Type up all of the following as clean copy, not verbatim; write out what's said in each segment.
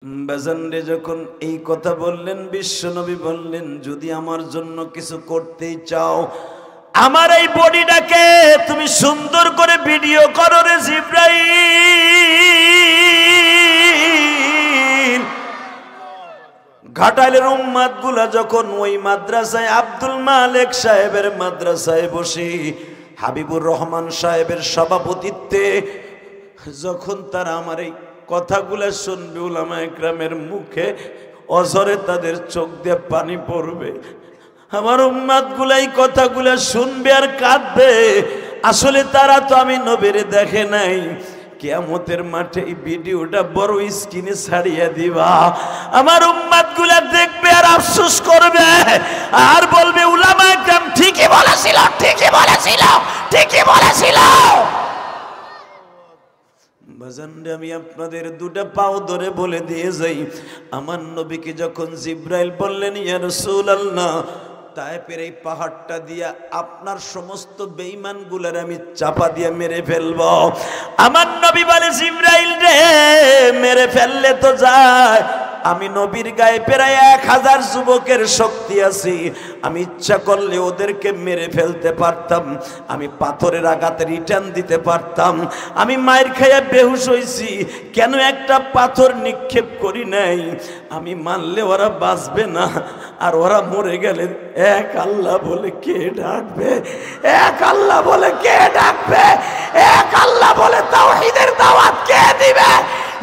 বাজানরে যখন এই কথা বললেন, বিশ্বনবী বললেন, যদি আমার জন্য কিছু করতেই চাও, আমার এই বডিটাকে তুমি সুন্দর করে ভিডিও করো রে জিবরাইল। ঘাটাইলের উম্মাদ গুলা যখন ওই মাদ্রাসায় আব্দুল মালেক সাহেবের মাদ্রাসায় বসে হাবিবুর রহমান সাহেবের সভাপতিত্বে যখন তারা আমার এই কথাগুলা শুনবে, উলামা ইকরামের মুখে অঝরে তাদের চোখ দিয়ে পানি পড়বে। আমার উম্মাদ গুলা এই কথাগুলা শুনবে আর কাঁদবে। আসলে তারা তো আমি নবীরে দেখে নাই। কিয়ামতের মাঠে এই ভিডিওটা বড় স্ক্রিনে ছাড়িয়ে দিবা, আমার উম্মাদ গুলা দেখবে আর আফসোস করবে আর বলবে উলামা ইকরাম ঠিকই বলেছিল, ঠিকই বলেছিল, ঠিকই বলেছিল। বাজানরে আমি আপনাদের দুটা পাও ধরে বলে দিয়ে যাই, আমার নবীকে যখন জিব্রাইল বললেন ইয়া রাসূলুল্লাহ, তায়েফের এই পাহাড়টা দিয়া আপনার সমস্ত বেঈমান গুলার আমি চাপা দিয়ে মেরে ফেলবো, আমার নবী বলে জিব্রাইল রে, মেরে ফেললে তো যায়, আমি নবীর গায়ে প্রায় 1000 যুবকের শক্তি আছে, আমি ইচ্ছা করলে ওদেরকে মেরে ফেলতে পারতাম, আমি পাথরের আঘাতে রিটার্ন দিতে পারতাম, আমি মায়ের খাইয়া বেহুশ হইছি, কেন একটা পাথর নিক্ষেপ করি নাই? আমি মানলে ওরা বাঁচবে না, আর ওরা মরে গেলে এক আল্লাহ বলে কে ডাকবে? এক আল্লাহ বলে কে ডাকবে? এক আল্লাহ বলে তাওহীদের দাওয়াত কে দিবে?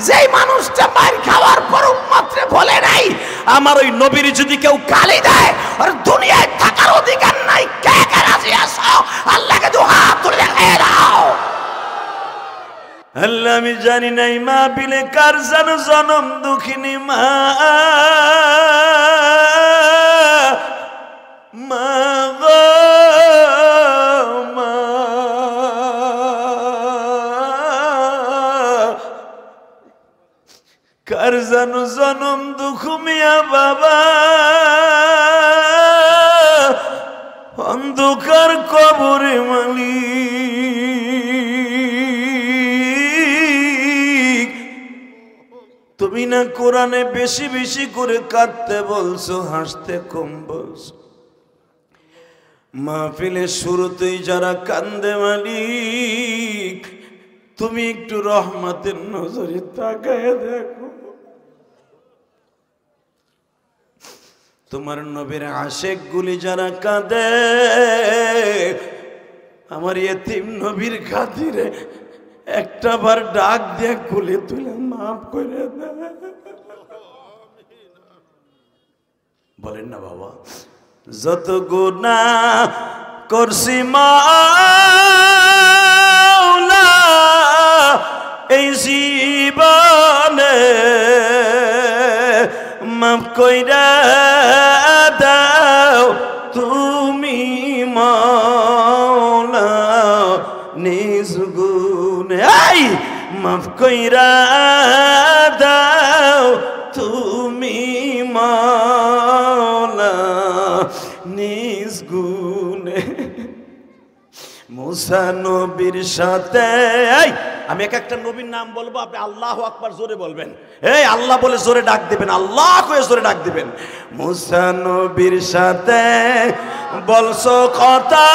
যেই মানুষটা মার খাওয়ার পর উম্মতরে বলে নাই আমার ওই নবীর যদি কেউ গালি দেয় আর দুনিয়ায় থাকার অধিকার নাই, কে কে রাজি আছো? আল্লাহকে দু হাত তুলে দেখায় দাও। আল্লাহ আমি জানি নাই মা বিলে কার জানো জনম দুঃখিনী মা, মা গো মা, কার জানো জনম দুঃখ মিয়া বাবা, অন্ধকার কবরে মালিক, তুমি না কোরআনে বেশি বেশি করে কাঁদতে বলছো, হাসতে কম বলছো, মাহফিলের শুরুতেই যারা কান্দে মালিক, তুমি একটু রহমতের নজরে তাকায় দেখো, তোমার নবীর আশেক গুলি যারা কাঁদে, আমার ইয়েতিম নবীর খাতিরে একটা বার ডাক দিয়ে কুলে তুলে মাফ করে দে। বলেন না বাবা, যত গুনাহ করছি মাওলা এই জীবনে, মাফ কইরা দাও তুমি মাওলা নিজ গুণে, আই মাফ কইরা দাও তুমি মাওলা নিজ গুণে। মুসা নবীর সাথে, আমি এক একটা নবীর নাম বলবো, আপনি আল্লাহু আকবার জোরে বলবেন, এই আল্লাহ বলে জোরে ডাক দিবেন, আল্লাহ কয়ে জোরে ডাক দিবেন। মুসা নবীর সাথে বলছো কথা,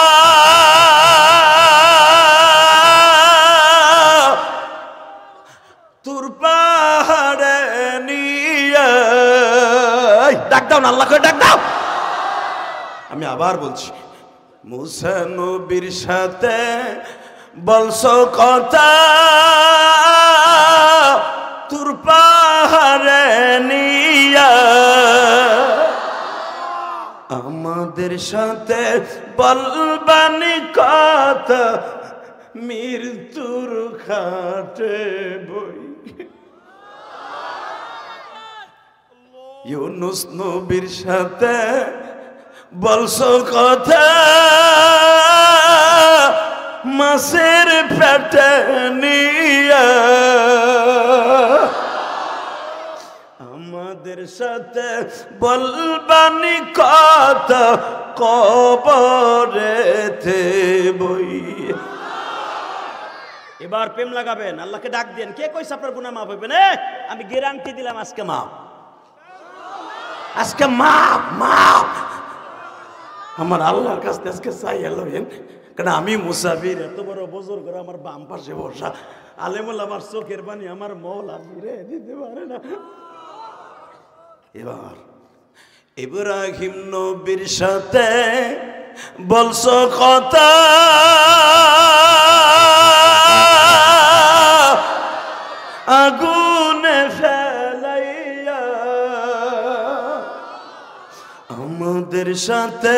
তুর পাহাড়ে নিয়ে, ডাক দাও না, আল্লাহ কয়ে ডাক দাও। আমি আবার বলছি, মুসা নবীর সাথে বলছো কথা, তুর পাহাড়ে নিয়া, আমাদের সাথে বলবানি কথা, মৃত্যুর খাটে বই। ইউনুস নবীর সাথে বলছো কথা, মাছের পেটে নিয়া, আমাদের সাথে বলবানি কথা, কবরেতে বই। এ এবার প্রেম লাগাবেন, আল্লাহকে ডাক দেন। কে কইছে আপনার গুনাহ মাফ হইবে? আমি গ্যারান্টি দিলাম আজকে মাফ, আজকে মাফ মাফ। আমার আল্লাহর কাছে আজকে চাই এলেন, কারণ আমি মুসাফির, এত বড় বজর করে আমার বাম পাশে বসা আলেমুল, আমার চোখের পানি আমার মওলা ফিরে দিতে পারে না। এবার ইব্রাহিম নবীর সাথে বলছো কথা, আগুনে ফেলাইয়া, আমাদের সাথে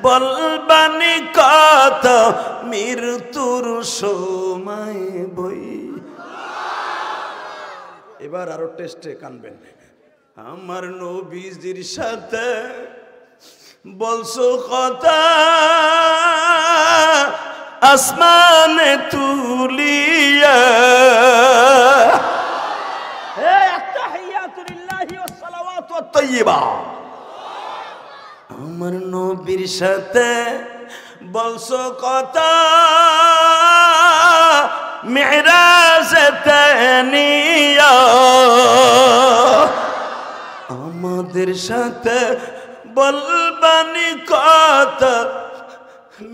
বলবানি কথা মৃত্যুর সময় বই। এবার আরো টেস্টে কানবেন। আমার নবীজির সাথে বলছো কথা, আসমানে তুলিয়া, আত্তাহিয়াতু লিল্লাহি ওয়াস সালাওয়াতু ওয়াত তাইয়্যিবা। আমার নবীর সাথে বলছো কথা, মিরাজে নিয়া, আমাদের সাথে বলবানি কথা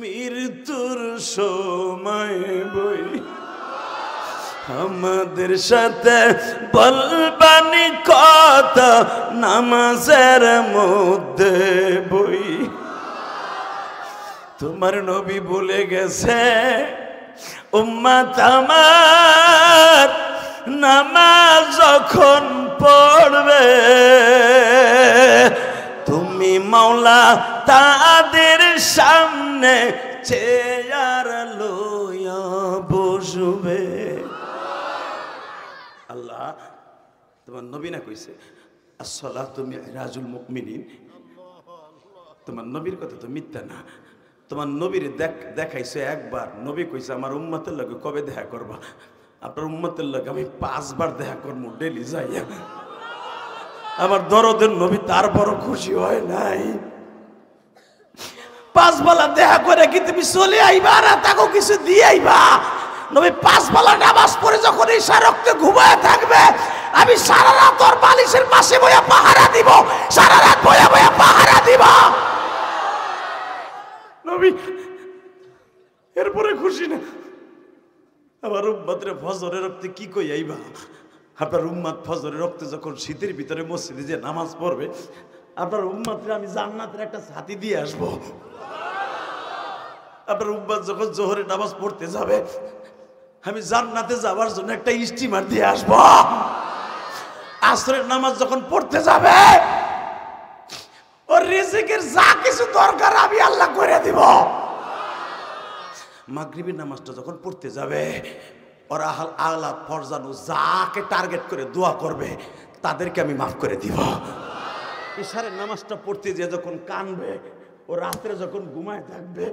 মৃত্যুর সময় বই, আমাদের সাথে বলবানি কথা নামাজের মধ্যে বই। তোমার নবী বলে গেছে, উম্মত আমার নামাজ যখন পড়বে, তুমি মাওলা তাদের সামনে চেয়ার লইয়া বসবে। আল্লাহ তোমার নবী না কইছে, আসসালাতু মিরাজুল মুমিনিন। তোমার নবীর কথা তো মিথ্যা না। তোমার নবীর দেখাইছে একবার, নবী কইছে আমার উম্মতের লগে কবে দেখা করবা? আপনার উম্মতের লগে আমি 5 বার দেখা করবো ডেলি যাইয়া। আমার দরদের নবী তার বড় খুশি হয় নাই। 5 বেলা দেখা করে কি তুমি চলে আইবা আর তাকে কিছু দিয়ে আইবা? নবী 5 বেলা নামাজ পড়ে যখন ঈশা রক্তে ঘুমায় থাকবে, আমি সারা রাত ওর বালিশের পাশে বইয়া পাহারা দিব, সারা রাত বইয়া বইয়া পাহারা দিব। নবী এরপরে খুশি না। আবার উম্মতের ফজরের রক্তে কি কই আইবা? আপনার উম্মত ফজরের রক্তে যখন শীতের ভিতরে মসজিদে যে নামাজ পড়বে, আপনার উম্মতরে আমি জান্নাতের একটা ছাতি দিয়ে আসবো। আপনার উম্মত যখন জোহরে নামাজ পড়তে যাবে, আমি জান্নাতে যাওয়ার জন্য একটা স্টিমার দিয়ে আসবো। আসরের নামাজ যখন পড়তে যাবে, ওর রিজিকের যা কিছু দরকার আমি আল্লাহ করে দিব। মাগরিবের নামাজটা যখন পড়তে যাবে, ওরা আহলাদ ফরজানু যাকে টার্গেট করে দোয়া করবে তাদেরকে আমি মাফ করে দিব। ইশারের নামাজটা পড়তে যে যখন কানবে, ও রাত্রে যখন ঘুমায় থাকবে,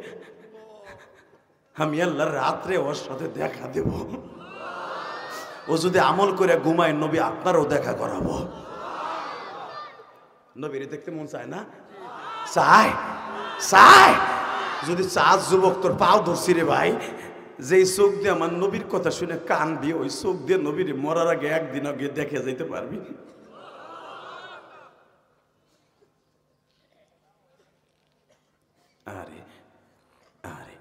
আমি আল্লাহ রাত্রে ওর সাথে দেখা দেব। ও যদি আমল করে ঘুমায়, নবী আপনারও দেখা করাবো। নবীর দেখতে মন চায় না? চায় চায়। যদি চাষ যুবক তোর পাও ধরছি রে ভাই, যেই চোখ দিয়ে আমার নবীর কথা শুনে কানবি, ওই চোখ দিয়ে নবীর মরার আগে একদিন আগে দেখে যাইতে পারবি। আরে আরে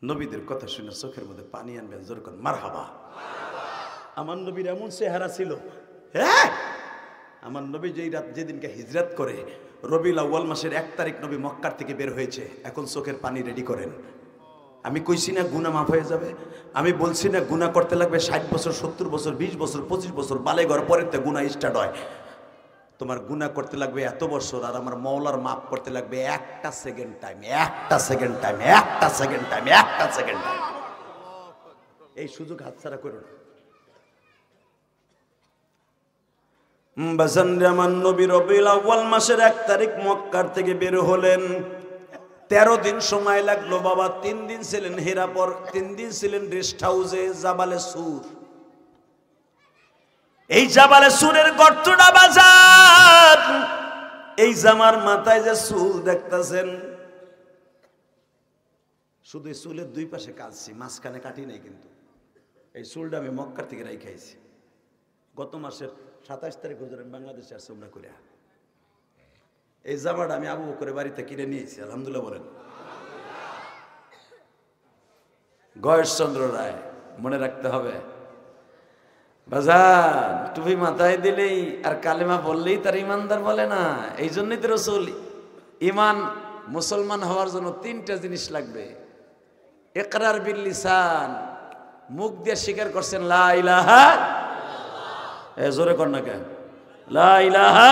নবীদের কথা শুনে চোখের মধ্যে পানি আনবেন, জোর করেন মারহাবা। আমার নবীর এমন চেহারা ছিল, হ্যাঁ আমার নবী যেই রাত যেদিনকে হিজরত করে, রবিউল আউয়াল মাসের 1 তারিখ নবী মক্কার থেকে বের হয়েছে। এখন চোখের পানি রেডি করেন। আমি কইছি না গুনাহ মাফ হয়ে যাবে? আমি বলছি না গুনাহ করতে লাগবে 60 বছর, 70 বছর, 20 বছর, 25 বছর, বালেঘর পরের তে গুনাহ স্টার্ট হয়। তোমার গুনাহ করতে লাগবে এত বছর, আর আমার মওলার মাফ করতে লাগবে একটা সেকেন্ড টাইম, একটা সেকেন্ড টাইম, একটা সেকেন্ড টাইম, একটা সেকেন্ড টাইম। এই সুযোগ হাতছাড়া করো না। আমার নবী রবিউল আউয়াল মাসের 1 তারিখ মক্কার থেকে বের হলেন। 13 দিন সময় লাগলো বাবা। 3 দিন ছিলেন হেরাপর, 3 দিন ছিলেন রেস্ট হাউসে জাবালে সুর। এই জাবালে সুরের গর্তটা বাজার, এই জামার মাথায় যে চুল দেখতেছেন, শুধু চুলের 2 পাশে কাটছি, মাঝখানে কাটি নাই। কিন্তু এই চুলটা আমি মক্কার থেকে রাইখাইছি। গত মাসের 27 তারিখ হুজুর আমি বাংলাদেশে আসছি উমরা করে। এই জামাটা আমি আবু বকরের বাড়িতে কিনে নিয়েছি, আলহামদুলিল্লাহ বলেন। গয়েশচন্দ্র রায়, মনে রাখতে হবে বাজার, টুপি মাথায় দিলেই আর কালেমা বললেই তার ইমানদার বলে না। এই জন্যই তো রাসূল ইমান মুসলমান হওয়ার জন্য 3টা জিনিস লাগবে। ইকরার বিল লিসান, মুখ দিয়ে স্বীকার করছেন লা ইলাহা, এ জোরে কর না কেন, লা ইলাহা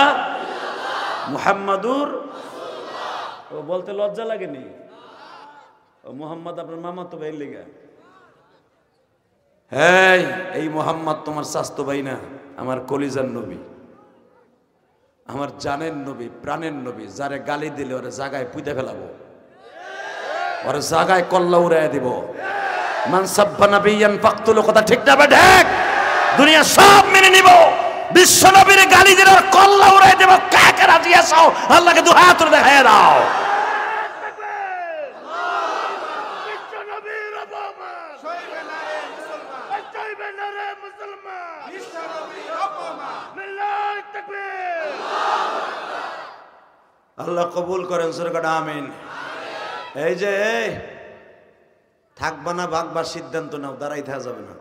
মুহাম্মাদুর। ও বলতে লজ্জা লাগেনি? ও মুহাম্মদ আপনার মামা তো ভাই লেগা। হ্যাঁ, এই মুহাম্মদ তোমার স্বাস্থ্য ভাই না, আমার কলিজার নবী, আমার জানের নবী, প্রাণের নবী। যারে গালি দিলে ওরে জায়গায় পুঁতে ফেলাবো, ওরে জায়গায় কল্লা উড়াইয়া দিব। মান সাব্বা নাবিয়ান ফাকতুলু, কথা ঠিক না বেঠিক? দুনিয়া সব মেনে নিব, বিশ্ব নবীর গালি দিলে ওর কল্লা উড়াই দেব। কাকে রাজি আছো? আল্লাহকে দু হাত তুলে দেখাইয়া দাও। আল্লাহ কবুল করেন, সরকার আমিন। এই যে থাকবা না ভাগবার সিদ্ধান্ত নাও, দাঁড়াই থাকা যাবে না।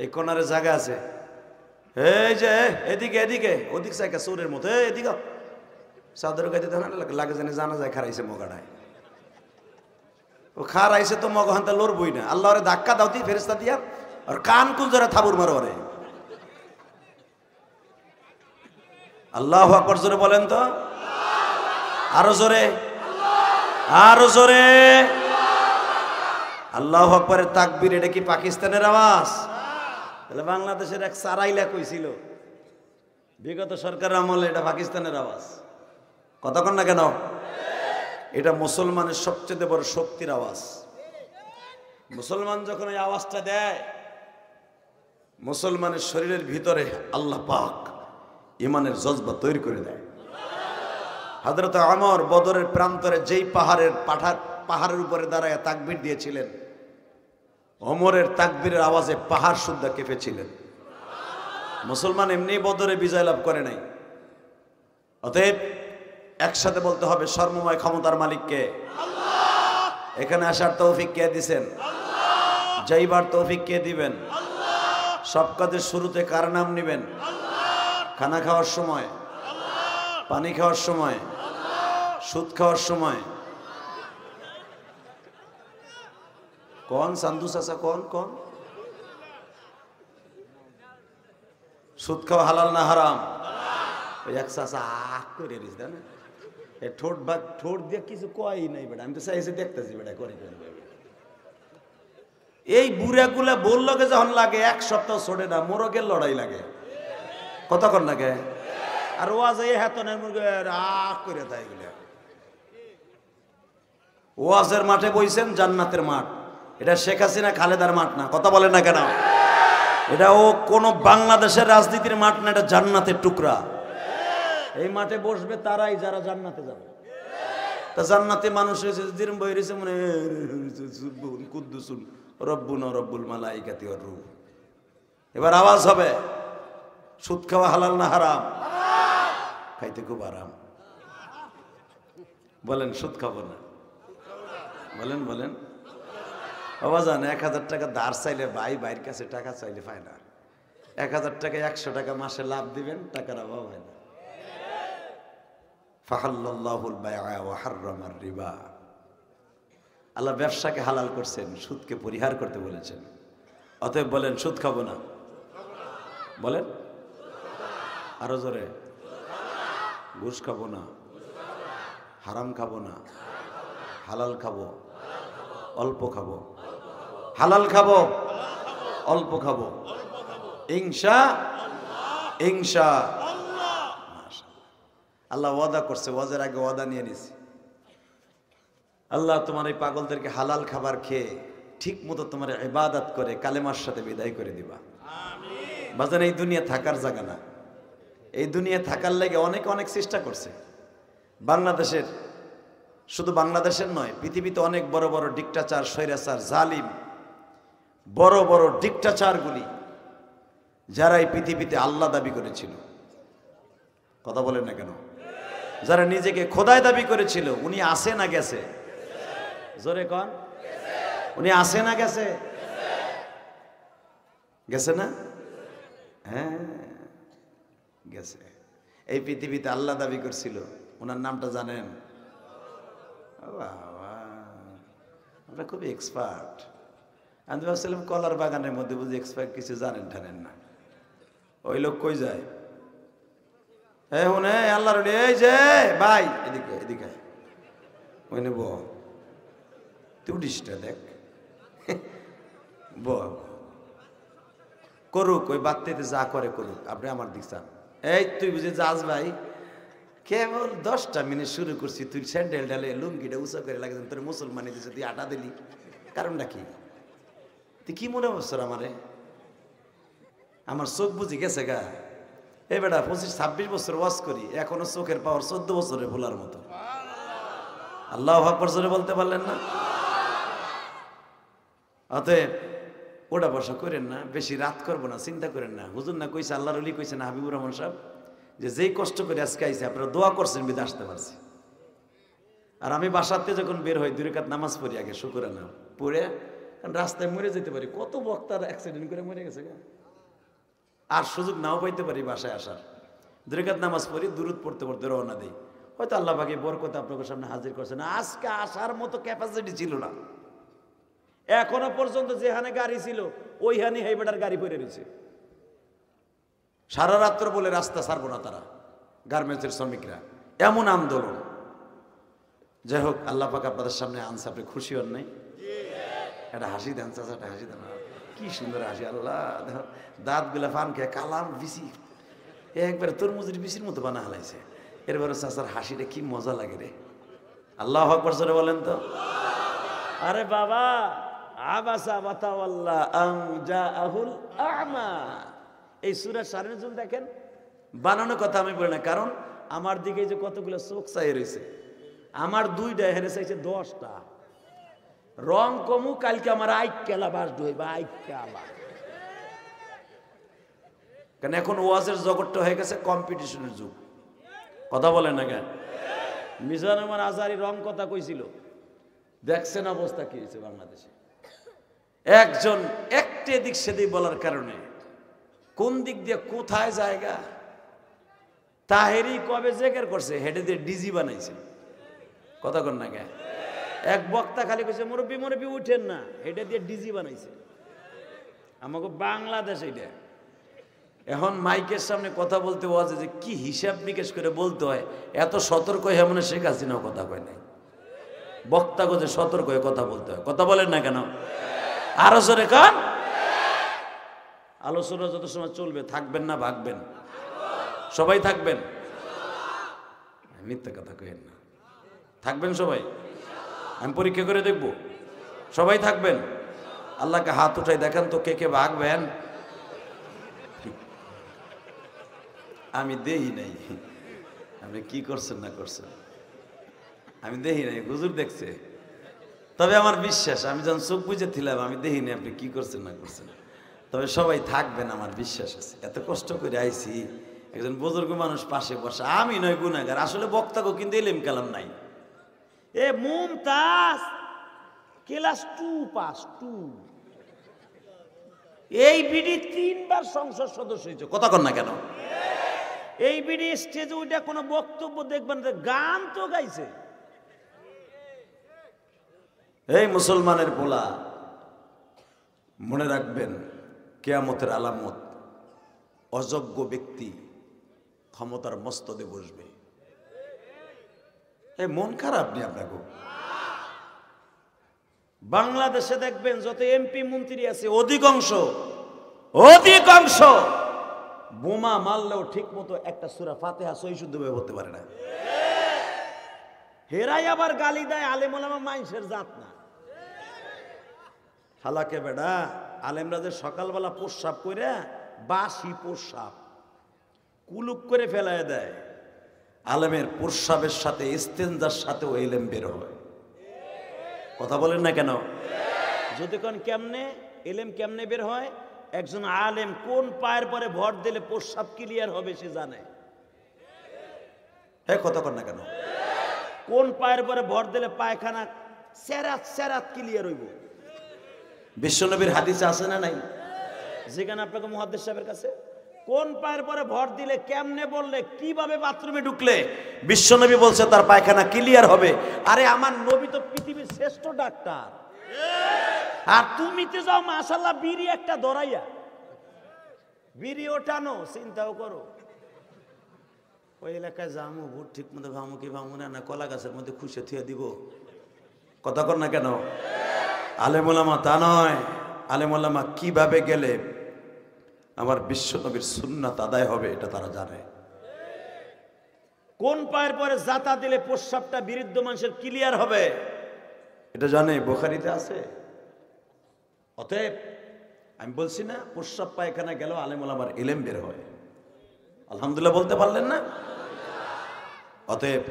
এই কোনারে জায়গা আছে, এই যে এদিকে এদিকে ওদিক সাইকা চোরের মতো, এদিকে চাদর গাইতে লাগে জানে জানা যায় খারাইছে মগাটায়। ও খারাইছে তো মগ হান্তা লড়বই না। আল্লাহ ওরে ধাক্কা দাও দি ফেরেশতা দিয়া, আর কান কুল জোরে থাবুর মারো ওরে। আল্লাহু আকবার জোরে বলেন তো, আরো জোরে, আরো জোরে। আল্লাহু আকবারের তাকবীর। এটা কি পাকিস্তানের আওয়াজ? তাহলে বাংলাদেশের এক সারাইলা কইছিল বিগত সরকার আমলে এটা পাকিস্তানের আওয়াজ। কতক্ষণ না কেন? এটা মুসলমানের সবচেয়ে বড় শক্তির আওয়াজ। মুসলমান যখন এই আওয়াজটা দেয়, মুসলমানের শরীরের ভিতরে আল্লাহ পাক ইমানের জজবা তৈরি করে দেয়। হযরত ওমর বদরের প্রান্তরে যেই পাহাড়ের উপরে দাঁড়ায় তাকবীর দিয়েছিলেন, ওমরের তাকবীরের আওয়াজে পাহাড় সুদ্ধা কেঁপেছিলেন। মুসলমান এমনি বদরে বিজয় লাভ করে নাই। অতএব একসাথে বলতে হবে সর্বময় ক্ষমতার মালিককে। এখানে আসার তৌফিক কে দিবেন? যাইবার তৌফিক কে দিবেন? সব কাজের শুরুতে কার নাম নেবেন? খানা খাওয়ার সময়, পানি খাওয়ার সময়, সুদ খাওয়ার সময়। কোন সান্দু চাচা, কোন কোন সুদ খাওয়া হালাল না হারাম? ওই এক চাচা আখ করে দিস না, এ ঠোঁট দিয়ে কিছু কয়ই নাই বেটা। আমি তো চাইছি দেখতেছি বেটা করে। এই বুড়াগুলা বললো যখন লাগে 1 সপ্তাহ ছোটে না, মোরগের লড়াই লাগে। কতক্ষণ লাগে? আর ওয়াজ এই হাতনের মুরগের আখ করে তাই গুলা। ওয়াজের মাঠে বইছেন, জান্নাতের মাঠ। এটা শেখ হাসিনা খালেদার মাঠ না, কথা বলেন না কেন? এটা ও কোন বাংলাদেশের রাজনীতির মাঠ না, এটা জান্নাতের টুকরা। এই মাঠে বসবে তারাই যারা জান্নাতে যাবে। তা জান্নাতে মানুষ হয়েছে যেরকম বই রয়েছে মনে কুদ্দুসুন রব্বুনা রব্বুল মালাইকাতি ওয়ার রূহ। এবার আওয়াজ হবে, সুদ খাওয়া হালাল না হারাম? খাইতে খুব আরাম। বলেন সুদ খাবো না? বলেন বলেন। বাবা জান 1000 টাকা ধার চাইলে ভাইয়ের কাছে টাকা চাইলে পায় না। 1000 টাকা 100 টাকা মাসে লাভ দিবেন, টাকার অভাব হয় না। ফাহাল্লাল্লাহুল বাইআ ওয়া হাররামার রিবা। আল্লাহ ব্যবসাকে হালাল করছেন, সুদকে পরিহার করতে বলেছেন। অতএব বলেন সুদ খাবো না? বলেন আরো জোরে। ঘুষ খাবো না, হারাম খাবো না, হালাল খাবো, অল্প খাবো। হালাল খাবো, অল্প খাবো, ইনশা আল্লাহ ওয়াদা করছে। ওয়াজের আগে ওয়াদা নিয়ে নিছি, আল্লাহ তোমার এই পাগলদেরকে হালাল খাবার খেয়ে ঠিক মতো তোমার ইবাদত করে কালেমার সাথে বিদায় করে দিবা। বাজান এই দুনিয়া থাকার জায়গা না। এই দুনিয়া থাকার লাগে অনেকে অনেক চেষ্টা করছে। বাংলাদেশের, শুধু বাংলাদেশের নয়, পৃথিবীতে অনেক বড় বড় ডিক্টাচার, স্বৈরাচার, জালিম বড় বড় ডিক্টাচারগুলি যারা এই পৃথিবীতে আল্লাহ দাবি করেছিল, কথা বলেন না কেন, যারা নিজেকে খোদাই দাবি করেছিল, উনি আসে না গেছে? জোরে কন, উনি আসে না গেছে? গেছে না? হ্যাঁ গেছে। এই পৃথিবীতে আল্লাহ দাবি করছিল, ওনার নামটা জানেন? আমরা খুব এক্সপার্ট। আমি ভাবছিলাম কলার বাগানের মধ্যে বুঝি এক্সপার্ট, কিছু জানেন টানেন না। ওই লোক কই যায়? হুনে আল্লাহর এই যে ভাই এদিকে এদিকে ওই নেব, তুই উঠিসটা দেখ, করুক ওই বাত্তিতে যা করে করুক, আপনি আমার দিক চান। এই তুই বুঝে যাস ভাই, কেবল 10টা মিনিট শুরু করছি, তুই স্যান্ডেল ডালে লুঙ্গিটা উঁচা করে লাগে তোর মুসলমানি দিছে, তুই আটা দিলি, কারণটা কি? তুই কি মনে করছ আমারে? আমার চোখ বুঝি গেছে গা? এই বেটা 25-26 বছর ওয়াজ করি, এখনো চোখের পাওয়ার 14 বছরে ভোলার মতো। আল্লাহু আকবার জোরে বলতে পারলেন না? অতএব ওটা বসা করেন না, বেশি রাত করবো না, চিন্তা করেন না। হুজুর না কইছে, আল্লাহর ওলি কইছে না হাবিবুর রহমান সাহেব, যে যেই কষ্ট করে আজকে আইছে আপনারা দোয়া করছেন বিধে আসতে পারছি। আর আমি বাসাতে যখন বের হই 2 রাকাত নামাজ পড়ি আগে, শুকরানা পড়ে, কারণ রাস্তায় মরে যেতে পারি, কত বক্তার অ্যাক্সিডেন্ট করে মরে গেছে গা, আর সুযোগ নাও পাইতে পারি বাসায় আসার। 2 রাকাত নামাজ পড়ি, দুরূদ পড়তে পড়তে রওনা দেই, হয়তো আল্লাহ পাকে বরকত আপনাদের সামনে হাজির করছেন। আজকে আসার মতো ক্যাপাসিটি ছিল না, এখনো পর্যন্ত যেখানে গাড়ি ছিল ওইখানে হেইবেটার গাড়ি পড়ে রয়েছে। সারা রাত্র বলে রাস্তা ছাড়বো না তারা, গার্মেন্টসের শ্রমিকরা, এমন আন্দোলন। যাই হোক, আল্লাহ পাক আপনাদের সামনে আনছে, আপনি খুশি হন নাই? একটা হাসি দেন চাচা, একটা হাসি দেন, কি সুন্দর হাসি, আল্লাহ দাঁত গুলা ফান খেয়ে কালাম বিসি, একবারে তরমুজের বিসির মতো বানা হালাইছে। এরপরে চাচার হাসিটা কি মজা লাগে রে, আল্লাহু আকবার জোরে বলেন তো। আরে বাবা, আবাসা ওয়াতাওয়াল্লা আন জাআহুল আ'মা, এই সূরা সারে নজুল দেখেন, বানানো কথা আমি বলি না, কারণ আমার দিকে যে কতগুলো চোখ চাই রয়েছে, আমার 2টা হেরে চাইছে 10টা। রং কমু, কালকে আমার আইক্যালা বাস ডইবা, আইক্যালা। কারণ এখন ওয়াজের জগৎটা হয়ে গেছে কম্পিটিশনের যুগ, কথা বলেন না কেন? মিজানুর রহমান আজহারী রং কথা কইছিল, দেখছেন অবস্থা কি হয়েছে বাংলাদেশে। একজন একটে দিক সেদিক বলার কারণে কোন দিক দিয়ে কোথায় জায়গা। তাহেরি কবে জেকের করছে, হেডে দিয়ে ডিজি বানাইছে, কথা কন না কেন? এক বক্তা খালি কইছে মুরব্বী মুরব্বী উঠেন না, হেডে দিয়ে ডিজি বানাইছে। আমাকে বাংলাদেশ এটা এখন মাইকের সামনে কথা বলতে ওয়াজে যে কি হিসাব নিকেশ করে বলতে হয়, এত সতর্ক হয়ে মনে শেখ হাসিনাও কথা কয় নাই। বক্তা গোজে সতর্ক হয়ে কথা বলতে হয়, কথা বলেন না কেন? আরো জোরে কান। আলোচনা যত সময় চলবে, থাকবেন না ভাগবেন? সবাই থাকবেন? মিথ্যা কথা কইেন না, থাকবেন সবাই? আমি পরীক্ষা করে দেখব, সবাই থাকবেন? আল্লাহকে হাত উঠাই দেখেন তো কে কে ভাগবেন। আমি দেই নাই, আপনি কি করছেন না করছেন আমি দেখি নাই, হুজুর দেখছে। তবে আমার বিশ্বাস, আমি যখন চোখ বুঝে ছিলাম আমি দেখিনি আপনি কি করছেন না করছেন। তবে সবাই থাকবেন আমার বিশ্বাস আছে। এত কষ্ট করে আইছি, একজন বুজুর্গ মানুষ পাশে বসা, আমি নয় গুনাহগার, আসলে বক্তাকে কিন্তু এলেম কালাম নাই। এ মুমতাজ ক্লাস 2 পাস 2, এই বিডি 3 বার সংসদ সদস্য হয়েছে, কথা কন না কেন? এই বিডি স্টেজে ওইটা কোনো বক্তব্য দেখবেন, গান তো গাইছে। এই মুসলমানের পোলা, মনে রাখবেন কিয়ামতের আলামত, অযোগ্য ব্যক্তি ক্ষমতার মস্তদে বসবে। এই মন খারাপ নেই আপনাকে? বাংলাদেশে দেখবেন যত এমপি মন্ত্রী আছে অধিকাংশ বোমা মারলেও ঠিক মতো একটা সূরা ফাতিহা সহি শুদ্ধভাবে পড়তে পারে না। হেরাই আবার গালি দেয় আলেম ওলামা মাইনসের জাত না। হালাকে বেড়া, আলেমরা যে সকালবেলা প্রস্রাব করে, বাসি প্রস্রাব কুলুক করে ফেলায় দেয়, আলেমের প্রস্রাবের সাথে ইস্তেনজার সাথেও এলেম বের হয়। কথা বলেন না কেন? যদি কোন কেমনে এলেম কেমনে বের হয়? একজন আলেম কোন পায়ের পরে ভর দিলে প্রস্রাব ক্লিয়ার হবে সে জানে। হ্যাঁ, কথা কর না কেন? কোন পায়ের পরে ভর দিলে পায়খানা সেরাত সেরাত ক্লিয়ার হইব। বিশ্বনবীর হাদিসে আছে না নাই? যেখানে আপনাকে মুহাদ্দিস সাহেবের কাছে কোন পায়ের পরে ভর দিলে কেমনে বললে কিভাবে বাথরুমে ঢুকলে বিশ্বনবী বলছে তার পায়খানা ক্লিয়ার হবে। আরে আমার নবী তো পৃথিবীর শ্রেষ্ঠ ডাক্তার, আর তুমি তো যাও মাশাআল্লাহ বিড়ি একটা ধরাইয়া, বিড়ি ওঠানো চিন্তাও করো। ওই এলাকায় জামু ভোট ঠিক মতো ভামু কি ভামু না কলা গাছের মধ্যে খুশে থুয়ে দিব। কথা কর না কেন? আলেমুলামা তা নয়। আলেমুলামা কিভাবে গেলে আমার বিশ্বনবীর সুন্নাত আদায় হবে এটা তারা জানে। কোন পায়ের পরে জাতা দিলে প্রস্রাবটা বিরুদ্ধ মানুষের ক্লিয়ার হবে এটা জানে, বুখারীতে আছে। অতএব আমি বলছি না প্রস্রাব পায়খানা গেল আলেমুলামার ইলম বের হয়। আলহামদুলিল্লাহ বলতে পারলেন না? অতএব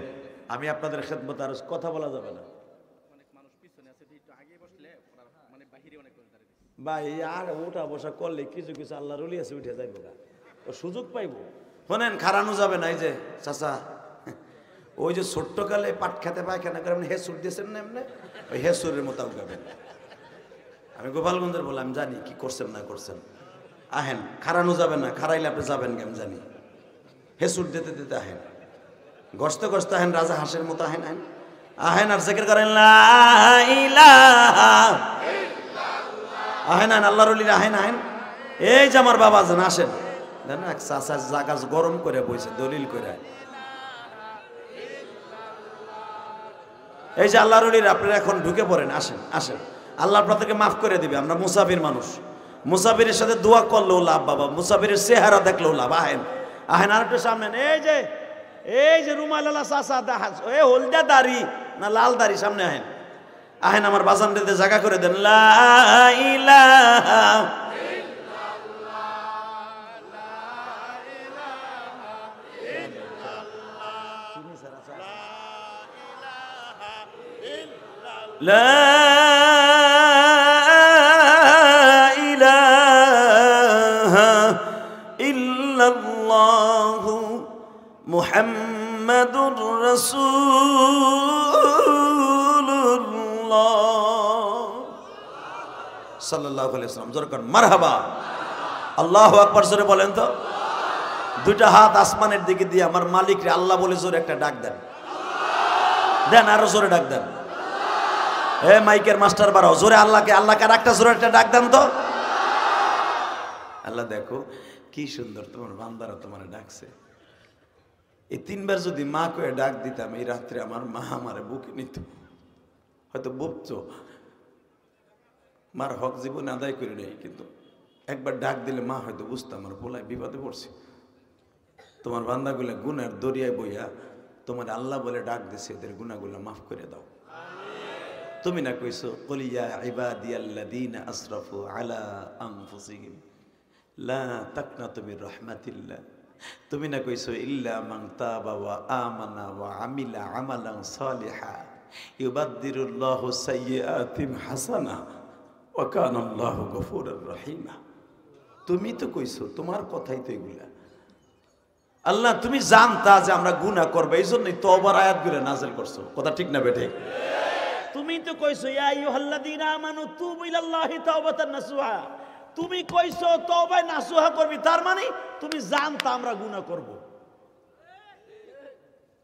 আমি আপনাদের খেদমতে আর কথা বলা যাবে না ভাই। আর ওঠা বসা করলে কিছু কিছু আল্লাহ রলি আছে উঠে যাইব গা, ও সুযোগ পাইব। শোনেন, খারানো যাবে না। এই যে চাচা, ওই যে ছোট্টকালে পাট খেতে পায়খানা করে আপনি হেসুর দিয়েছেন না, এমনি ওই হেসুরের মতো উগাবেন। আমি গোপালগঞ্জের বলে আমি জানি কি করছেন না করছেন। আহেন, খারানো যাবে না, খারাইলে আপনি যাবেন কেমন জানি। হেসুর দিতে দিতে আহেন, গস্তে গস্তে আহেন, রাজা হাঁসের মতো আহেন। আহেন আহেন আর জিকির করেন লা ইলাহা আহেন আহেন, আল্লাহর ওলিরা আহেন আহেন। এই যে আমার বাবা যেন আসেন, জানেন এক চাচা জাগা গরম করে বইছে দলিল করে। এই যে আল্লাহর ওলিরা আপনারা এখন ঢুকে পড়েন, আসেন আসেন, আল্লাহ আপনাদেরকে মাফ করে দিবে। আমরা মুসাফির মানুষ, মুসাফিরের সাথে দোয়া করলেও লাভ বাবা, মুসাফিরের চেহারা দেখলেও লাভ। আহেন আহেন আর একটু সামনে। এই যে রুমালা চাচা দেখা, এ হলদা দাড়ি না লাল দাড়ি, সামনে আহেন আহেন। আমার বাজান রেতে জায়গা করে দেন। লা ইলাহা লা ইলাহা ইল্লাল্লাহু মুহাম্মাদুর রাসূলুল্লাহ সাল্লাল্লাহু আলাইহি ওয়াসাল্লাম। জোরে করেন মারহাবা। আল্লাহু আকবার জোরে বলেন তো। দুইটা হাত আসমানের দিকে দিয়ে আমার মালিকরে আল্লাহ বলে জোরে একটা ডাক দেন। দেন, আরো জোরে ডাক দেন। এ মাইকের মাস্টার বাড়াও, জোরে আল্লাহকে আর একটা জোরে একটা ডাক দেন তো। আল্লাহ দেখো কি সুন্দর তোমার বান্দারা তোমার ডাকছে। এই তিনবার যদি মা কয়ে ডাক দিতাম, এই রাত্রে আমার মা আমারে বুকে নিত। হয়তো বুঝছো মার হক জীবনে আদায় করে নেই, কিন্তু একবার ডাক দিলে মা হয়তো বুঝতাম আমার পোলায় বিপদে পড়ছে। তোমার বান্দাগুলা গুনার দরিয়ায় বইয়া তোমার আল্লাহ বলে ডাক দিছে, এদের গুনাহগুলো মাফ করে দাও। তুমি না কইছো কুল ইয়া ইবাদিয়াল্লাযীনা আসরাফু আলা আনফুসিহিম লা তাকনাতু মির রাহমাতিল্লাহ। তুমি না কইছো ইল্লা মান তাবা ওয়া আমানা ওয়া আমিলা আমালান সালিহা ইউবাদদিরুল্লাহু সাইয়্যাতিম হাসানা ওয়া কানা আল্লাহু গফুরুর রহিমা। তুমি তো কইছো, তোমার কথাই তো এগুলা। আল্লাহ তুমি জানতা যে আমরা গুনাহ করব, এইজন্যই তওবার আয়াতগুলো নাযিল করছো। কথা ঠিক না বেঠিক? তুমি তো কইছো ইয়া আইয়ুহাল্লাযীনা আমানু তুবু ইলাল্লাহি তাওবাতান নাসুহা। তুমি কইছো তওবা নাসুহা করবি, তার মানে তুমি জানতা আমরা গুনাহ করব।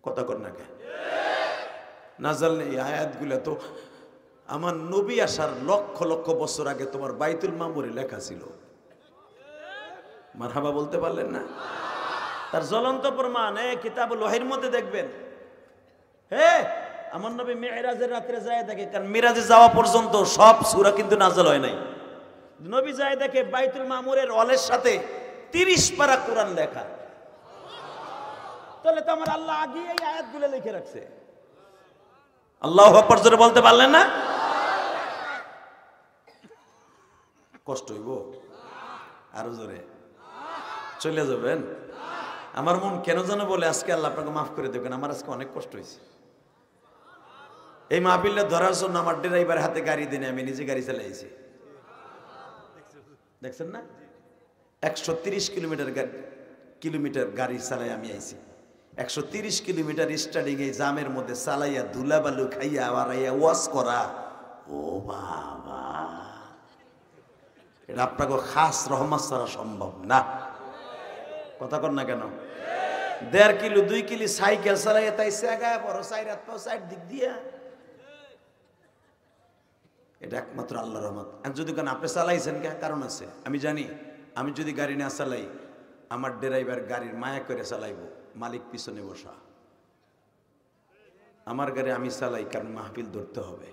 কথা কর না কে? নাযাল এই আয়াতগুলো তো আমার নবী আসার লক্ষ লক্ষ বছর আগে তোমার বাইতুল মামুরে লেখা ছিল। মারহাবা বলতে পারলেন না? তার জ্বলন্ত প্রমাণ কিতাবুল ওয়াহির মধ্যে দেখবেন। হে আমার নবী মিরাজের রাতে যায় দেখে, কারণ মিরাজে যাওয়া পর্যন্ত সব সূরা কিন্তু নাযিল হয় নাই। নবী যায় দেখে বাইতুল মামুরের ওয়ালের সাথে 30 পারা কোরআন লেখা। তাহলে তো আমার আল্লাহ আগে এই আয়াতগুলো লিখে রাখছে। আল্লাহু আকবার জোরে বলতে পারলেন না? কষ্ট হইব আরো জোরে চলে যাবেন। আমার মন কেন যেন বলে আজকে আল্লাহ আপনাকে মাফ করে দেবেন। আমার আজকে অনেক কষ্ট হয়েছে। এই মাহফিলটা ধরার জন্য আমার ড্রাইভার হাতে গাড়ি দিনে আমি নিজে গাড়ি চালাইছি। দেখছেন না? 130 কিলোমিটার গাড়ি চালাই আমি আইছি। 130 কিলোমিটার স্টার্টিং এই জামের মধ্যে চালাইয়া ধুলাবালু খাইয়া আবার আইয়া ওয়াজ করা, ও বাবা, এটা আপনাকে খাস রহমত ছাড়া সম্ভব না। কথা কর না কেন? 1.5 কিলো 2 কিলো সাইকেল চালাইয়া তাই সেগায় বড় সাইড হাত পাও সাইড দিক দিয়া, এটা একমাত্র আল্লাহর রহমত। আর যদি কেন আপনি চালাইছেন কে? কারণ আছে। আমি জানি আমি যদি গাড়ি না চালাই, আমার ড্রাইভার গাড়ির মায়া করে চালাইবো, মালিক পিছনে বসা। আমার গাড়ি আমি চালাই কারণ মাহফিল ধরতে হবে।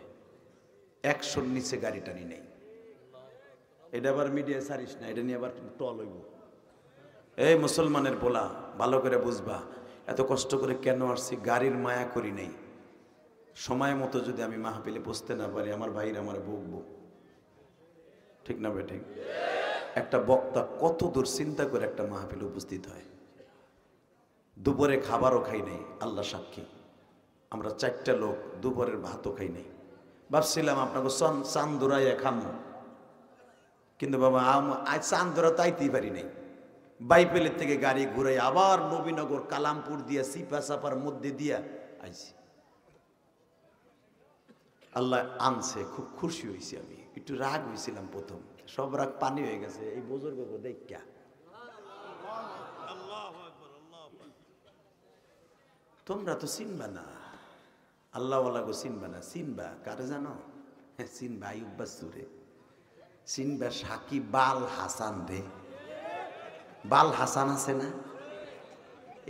100-র নিচে গাড়ি টানি নেই। এটা আবার মিডিয়া ছাড়িস না, এটা নিয়ে আবার টল হইব। এই মুসলমানের পোলা, ভালো করে বুঝবা, এত কষ্ট করে কেন আসছি? গাড়ির মায়া করি নেই। সময় মতো যদি আমি মাহফিলে বসতে না পারি, আমার ভাইরা আমার বকবো। ঠিক না বে ঠিক? একটা বক্তা কত দূর চিন্তা করে একটা মাহফিলে উপস্থিত হয়। দুপুরে খাবারও খাই নাই, আল্লাহ সাক্ষী। আমরা 4টা লোক দুপুরের ভাতও খাই নাই। ভাবছিলাম আপনাকে চান্দুরাইয়া খামো, কিন্তু বাবা আজ চান্দুরা তাইতেই পারি নাই। বাইপেলের থেকে গাড়ি ঘুরাই আবার নবীনগর কালামপুর দিয়া সিপা চাপার মধ্যে দিয়া আইছি। আল্লাহ আনছে, খুব খুশি হয়েছি। আমি একটু রাগ হয়েছিলাম প্রথম, সব রাগ পানি হয়ে গেছে এই বুজুর্গ দেখা। তোমরা তো চিনবা না, আল্লাহওয়ালা গো চিনবা না। চিনবা কারে জানো? চিনবা আইয়ুব বাচ্চুরে, চিনবা সাকিব বাল হাসান রে। বাল হাসান আছে না?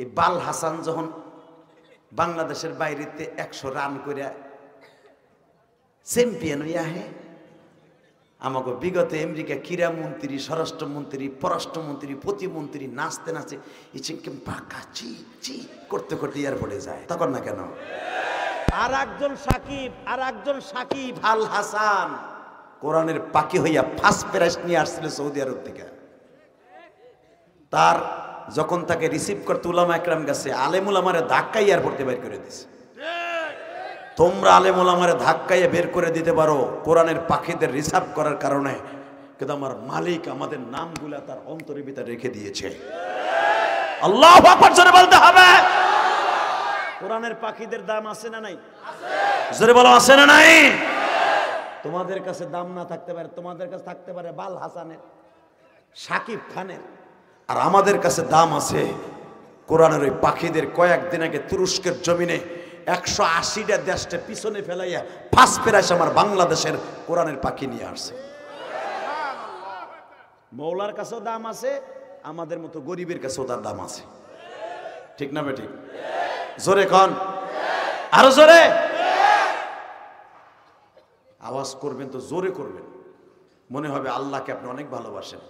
এই বাল হাসান যখন বাংলাদেশের বাইরেতে 100 রান করে চ্যাম্পিয়ন হইয়া হে, আমাকে বিগত আমেরিকা ক্রীড়ামন্ত্রী, স্বরাষ্ট্রমন্ত্রী, পররাষ্ট্রমন্ত্রী, প্রতিমন্ত্রী নাচতে নাচে ইচিকে পাকা চি চি করতে করতে এয়ারপোর্টে যায়। তখন না কেন? আর একজন সাকিব আল হাসান কোরআনের পাখি হইয়া ফার্স্ট প্রাইজ নিয়ে আসছিল সৌদি আরব থেকে। তার যখন তাকে রিসিভ করতে উলামা একরাম গেছে, আলেমুল আমারে ধাক্কাই এয়ারপোর্টে বের করে দিছে। তোমরা আলেমুল আমারে ধাক্কাইয়ে বের করে দিতে পারো কোরআনের পাখিদের রিসার্ভ করার কারণে, কিন্তু আমার মালিক আমাদের নামগুলা তার অন্তরের ভিতরে রেখে দিয়েছে। আল্লাহু আকবার জোরে বলতে হবে। কোরআনের পাখিদের দাম আছে না নাই? জোরে বলো, আছে না নাই? তোমাদের কাছে দাম না থাকতে পারে, তোমাদের কাছে থাকতে পারে বাল হাসানের, সাকিব খানের, আর আমাদের কাছে দাম আছে কোরআনের ওই পাখিদের। কয়েকদিন আগে তুরস্কের জমিনে 180টা দেশটা পিছনে ফেলাইয়া ফার্স্ট প্রাইজ আমার বাংলাদেশের কোরআনের পাখি নিয়ে আসছে। মৌলার কাছেও দাম আছে, আমাদের মতো গরিবের কাছেও তার দাম আছে। ঠিক না বেঠিক? জোরে কন, আরো জোরে আওয়াজ করবেন তো জোরে করবেন, মনে হবে আল্লাহকে আপনি অনেক ভালোবাসেন।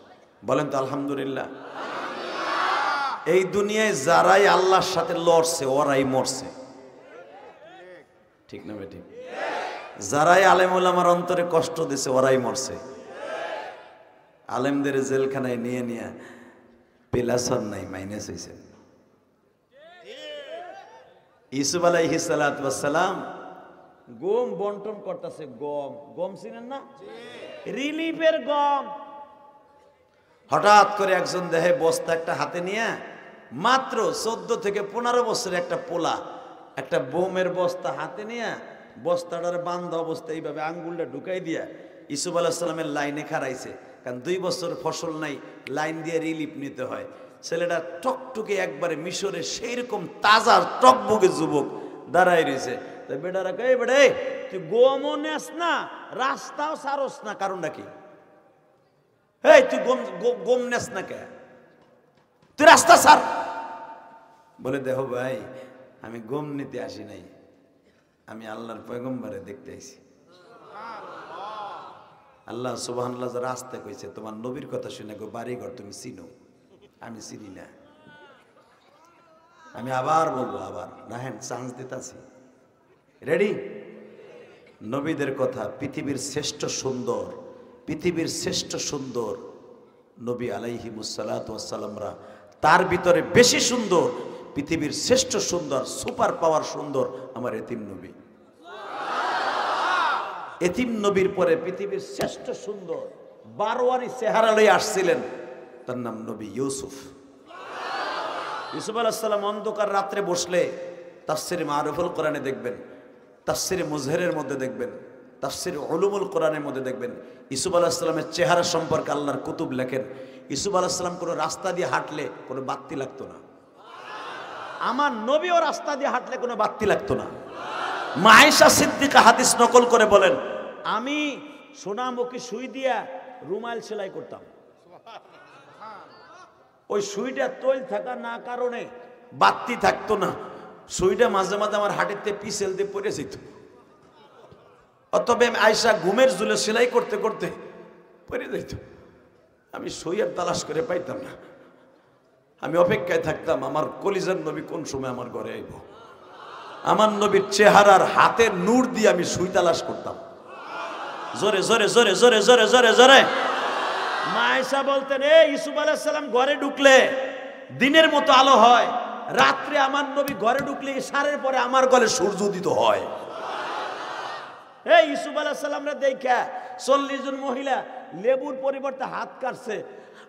বলেন তো আলহামদুলিল্লাহ। এই দুনিয়ায় যারাই আল্লাহর সাথে লড়ছে ওরাই মরছে। ঠিক না বেঠিক? যারাই আলেম ওলামার অন্তরে কষ্ট দিছে ওরাই মরছে। আলেমদের জেলখানায় নিয়ে নিয়ে পেলাসন নাই মাইনাস হয়েছে। ইউসুফ আলাইহিস সালাতু ওয়াস সালাম গম বন্টন করতেছে। গম চিনেন না? রিলিফের গম। হঠাৎ করে একজন দেহে বস্তা একটা হাতে নিয়ে, মাত্র 14 থেকে 15 বছরের একটা পোলা একটা বোমের বস্তা হাতে নিয়ে বস্তাটার বান্ধা অবস্থা এইভাবে আঙ্গুলটা ঢুকাই দিয়া ইউসুফ আলাইহিস সালামের লাইনে খাড়াইছে। কারণ 2 বছর ফসল নাই, লাইন দিয়ে রিলিফ নিতে হয়। ছেলেটা টকটকে একবারে মিশরে সেই রকম তাজা টকবকে যুবক দাঁড়াই রয়েছে। তো বেটারা কই, বেড়ে তুই গমও নেস না, রাস্তাও সারস না, কারণটা কি? এই তুই গম নেস না কে? তুই রাস্তা সার। বলে দেখো ভাই, আমি গম নিতে আসি নাই, আমি আল্লাহর পয়গম্বরে দেখতে আইছি। আল্লাহ সুবহানাল্লাহ রাস্তা কইছে তোমার নবীর কথা শুনে গো বাড়িঘর তুমি চিনো, আমি চিনি না। আমি আবার বলবো, আবার রাহেন চান্স দিতাছি। রেডি? নবীদের কথা, পৃথিবীর শ্রেষ্ঠ সুন্দর নবী আলাইহিমুসসালাতু ওয়াসসালামরা, তার ভিতরে বেশি সুন্দর, পৃথিবীর শ্রেষ্ঠ সুন্দর, সুপার পাওয়ার সুন্দর আমার এতিম নবী। এতিম নবীর পরে পৃথিবীর শ্রেষ্ঠ সুন্দর বারোয়ারি চেহারা লই আসছিলেন, তার নাম নবী ইউসুফ। ইউসুফ আলাইহিস সালাম অন্ধকার রাত্রে বসলে তাফসিরে মারুফুল কোরআনে দেখবেন, তাফসিরে মুজহিরের মধ্যে দেখবেন, তাফসিরে উলুমুল কোরআনের মধ্যে দেখবেন ইউসুফ আলাইহিস সালামের চেহারা সম্পর্কে আল্লাহর কুতুব লেখেন। ইউসুফ আলাইহিস সালাম কোনো রাস্তা দিয়ে হাঁটলে কোনো বাতি লাগতো না। আমার নবীও রাস্তা দিয়ে হাঁটলে কোনো বাতি লাগতো না। মা আয়েশা সিদ্দিকা হাদিস নকল করে বলেন, আমি সোনামুখী সুই দিয়া রুমাল সেলাই করতাম। ওই সুইটা তৈল থাকা না কারণে বাতি থাকতো না, সুইটা মাঝে মাঝে আমার হাঁটিতে পিছেল দিয়ে পড়ে যেত। অতএব আয়েশা ঘুমের ঝুলে সেলাই করতে করতে পড়ে যেত। আমি সুই আর তালাশ করে পাইতাম না। আমি অপেক্ষায় থাকতাম আমার কলিজার নবী কোন সময় আমার ঘরে আইব। আমার নবীর চেহারার হাতের নূর দিয়ে আমি সুই তালাশ করতাম। জোরে জোরে জোরে জোরে জোরে জোরে জোরে। মা আয়েশা বলতেন, ইউসুফ আলাইহিস সালাম ঘরে ঢুকলে দিনের মতো আলো হয়, রাত্রে আমার নবী ঘরে ঢুকলে সারের পরে আমার গলে সূর্য উদিত হয়। ইউসুফ আলাইহিস সালামরে দেখা 40 জন মহিলা লেবুর পরিবর্তে হাত কাটছে,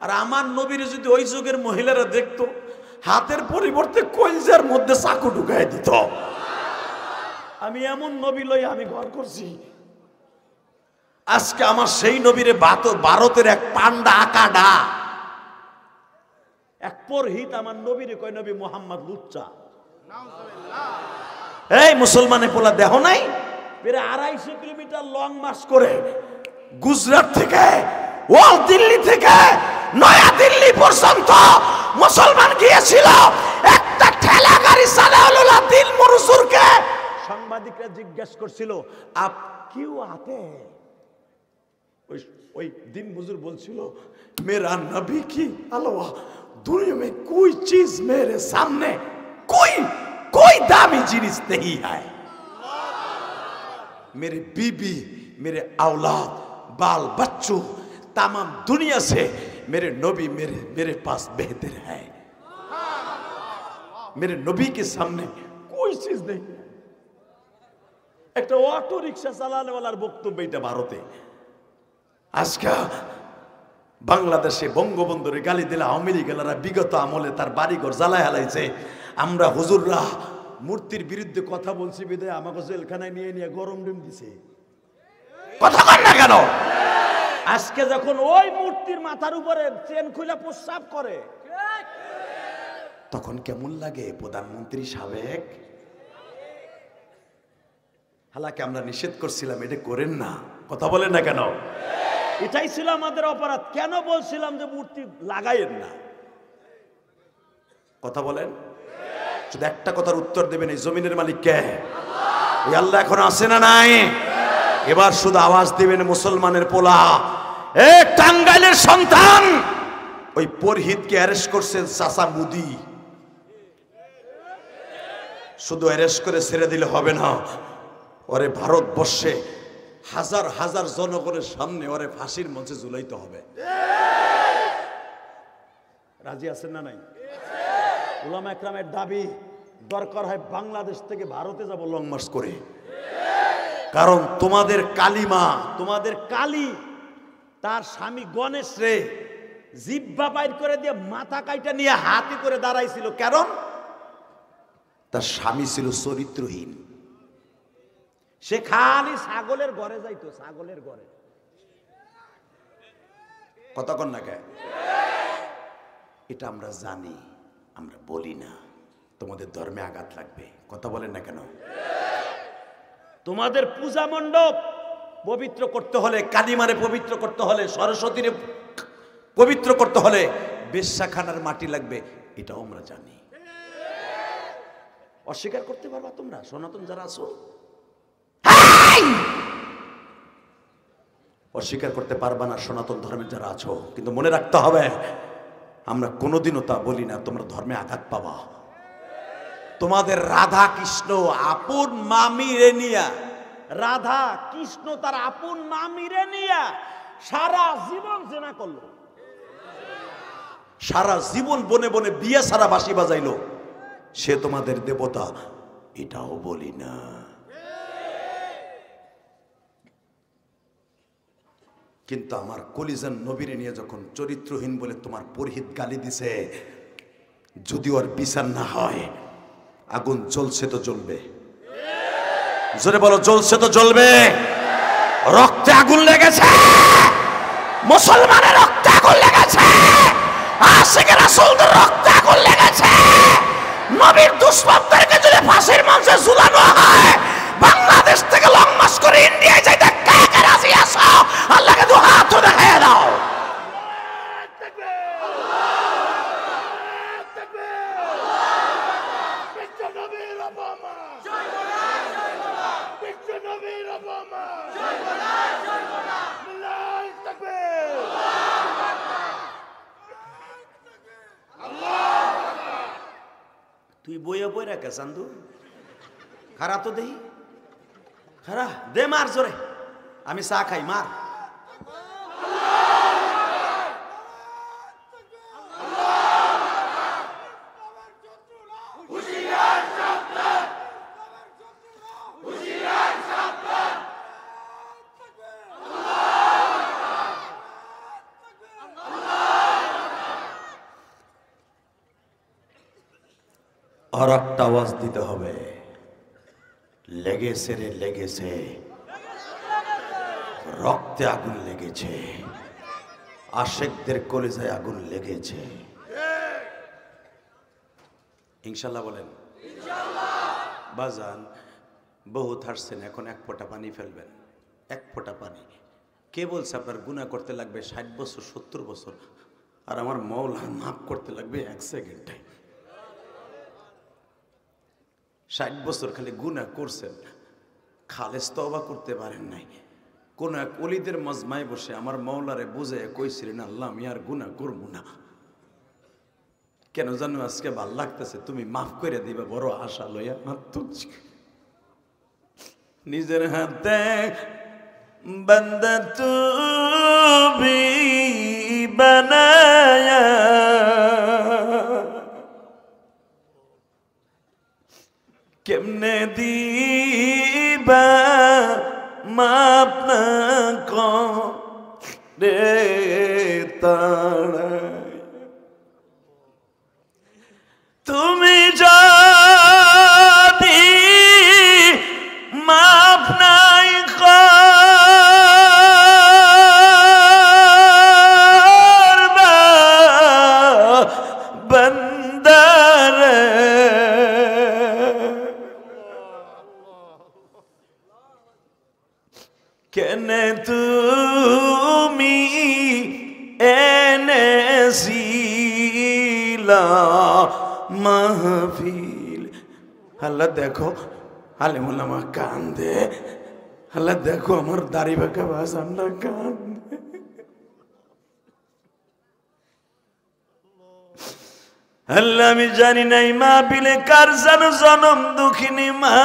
আর আমার নবীর যদি ওই যুগের মহিলারা দেখতো, হাতের পরিবর্তে কলজার মধ্যে চাকু ঢুকাই দিত। আমি এমন নবী লই আমি ঘর করছি। আজকে আমার সেই নবীরে ভারতের এক পান্ডা আকাডা এক পুরোহিত আমার নবীরে কয় নবী মুহাম্মদ লুচ্চা। এই মুসলমানে পোলা দেহ নাই, প্রায় 250 কিলোমিটার লং মার্চ করে গুজরাট থেকে ওয়াল দিল্লি থেকে নয়া দিল্লি পর্যন্ত মুসলমান গিয়েছিল। একটা ঠেলা গাড়ি চালালো না দিল মরসুরকে। সাংবাদিকরা জিজ্ঞেস করছিল, আপ কিউ আতে? ওই দিন হুজুর বলছিল, মেরা নবী কি আলওয়া दुनिया में कोई चीज मेरे सामने कोई दामी जिनिस नहीं है। मेरे बीबी, मेरे औलाद, बाल बच्चों, तमाम दुनिया से मेरे नबी मेरे पास बेहतर है। मेरे नबी के सामने कोई चीज नहीं है। একটা অটো রিকশা চালানোওয়ালার বক্তব্য এটা ভারতে। আজকে বাংলাদেশে বঙ্গবন্ধুর গালি দিলে আওয়ামী লীগেরা বিগত আমলে তার বাড়িঘর জ্বালায় হালাইছে। আমরা হুজুররা মূর্তির বিরুদ্ধে কথা বলছি বিধায় আমাকে জেলখানায় নিয়ে নিয়ে গরম ডিম দিছে। কথা বল না কেন? আজকে যখন ওই মূর্তির মাথার উপরে চেন খুলে প্রস্রাব করে, তখন কেমন লাগে প্রধানমন্ত্রী সাবেক? হালাকে আমরা নিষেধ করছিলাম এটা করেন না। কথা বলেন না কেন? এটাই ছিল আমাদের অপরাধ। কেন বলছিলাম যে মূর্তি লাগাইয়েন না? কথা বলেন। শুধু একটা কথার উত্তর দেবেন, এই জমিনের মালিক কে? ওই আল্লাহ এখন আছে না নাই? এবার শুধু আওয়াজ দিবেন, মুসলমানের পোলা, টাঙ্গাইলের সন্তান ওই পুরোহিতকে অ্যারেস্ট করছেন চাচা মুদি। শুধু অ্যারেস্ট করে ছেড়ে দিলে হবে না, ওরে ভারতবর্ষে হাজার হাজার জনগণের সামনে ওরে ফাঁসির মঞ্চে ঝুলাইতে হবে। রাজি আছেন না নাই? উলামা একরামের দাবি, দরকার হয় বাংলাদেশ থেকে ভারতে যাব লং মার্চ করে। কারণ তোমাদের কালিমা, তোমাদের কালী তার স্বামী গণেশ রে জিহ্বা বাইর করে দিয়ে মাথা কাইটা নিয়ে হাতে করে দাঁড়াইছিল। কারণ তার স্বামী ছিল চরিত্রহীন। সে খালি ছাগলের ঘরে যাইতো, ছাগলের ঘরে। কতক্ষণ না কে? এটা আমরা জানি, আমরা বলি না। তোমাদের ধর্মে আঘাত লাগবে। কথা বলেন না কেন? তোমাদের পূজা মণ্ডপ পবিত্র করতে হলে, কালিমারে পবিত্র করতে হলে, সরস্বতীরে পবিত্র করতে হলে বেশ্যাখানার মাটি লাগবে, এটাও আমরা জানি। অস্বীকার করতে পারবা তোমরা সনাতন যারা আছো? অস্বীকার করতে পারবা না সনাতন ধর্মের যারা আছো। কিন্তু মনে রাখতে হবে, আমরা কোনোদিনও তা বলি না তোমরা ধর্মে আঘাত পাবা। তোমাদের রাধা কৃষ্ণ আপন মামিরে নিয়া, রাধা কৃষ্ণ তার আপন মামিরে নিয়া সারা জীবন জেনা করলো, সারা জীবন বনে বনে বিয়ে সারা বাঁশি বাজাইলো। সে তোমাদের দেবতা, এটাও বলি না। কিন্তু আমার কলিজার নবীরে নিয়ে যখন চরিত্রহীন বলে তোমার পুরোহিত গালি দিছে, যদি ওর বিচার না হয় আগুন জ্বলছে তো জ্বলবে। জোরে বলো, জ্বলছে তো জ্বলবে। রক্তে আগুন লেগেছে, মুসলমানের রক্তে আগুন লেগেছে, আশিকের রাসূলদের রক্তে আগুন লেগেছে। নবীর দুশমনদেরকে যদি ফাঁসির মঞ্চে ঝুলানো হয়, বাংলাদেশ থেকে লং মার্চ করে ইন্ডিয়ায় যাইতে কে কে রাজি আছো? আল্লাহকে দু হাত দেখায় দাও। তুই বইয়া বই রাখে চান্দু, খারা তো দেই, খারা দে, মার জোরে, আমি চা খাই, মার। আর একটা আওয়াজ দিতে হবে, লেগেছে রে লেগেছে, রক্তে আগুন লেগেছে, আশেকদের কলিজায় আগুন লেগেছে। ইনশাল্লাহ বলেন। বাজান বহুত হাসছেন, এখন এক ফোঁটা পানি ফেলবেন, এক ফোঁটা পানি। কে বলছে আপনার গুনাহ করতে লাগবে 60 বছর 70 বছর, আর আমার মওলা মাফ করতে লাগবে 1 সেকেন্ডে। 60 বছর খালি গুনাহ করছেন, খালেস তওবা করতে পারেন নাই। কোন এক ওলিদের মজমায় বসে আমার মওলারে বুঝে কইছিলেন, আল্লাহ আমি আর গুনাহ করব না, কেন জানো আজকে ভাল লাগতেছে, তুমি মাফ করে দিবে, বড় আশা লইয়া হাত তুলছি। নিজের হাতে বান্দা তুমি বানায়া, কেমনে দিবা মাপ না করে তাড়ায়, তুমি যদি মাপ নাই করবা বান্দারে, কেনে তুমি এনেছিলা মাহফিল। আল্লাহ দেখো আলেমুল আমা কান্দে, আল্লাহ দেখো আমার দাড়ি বাঁকা বাজানরা কান্দে। আল্লাহ আমি জানি নাই মাহফিলে কার যেন জনম দুঃখিনী মা,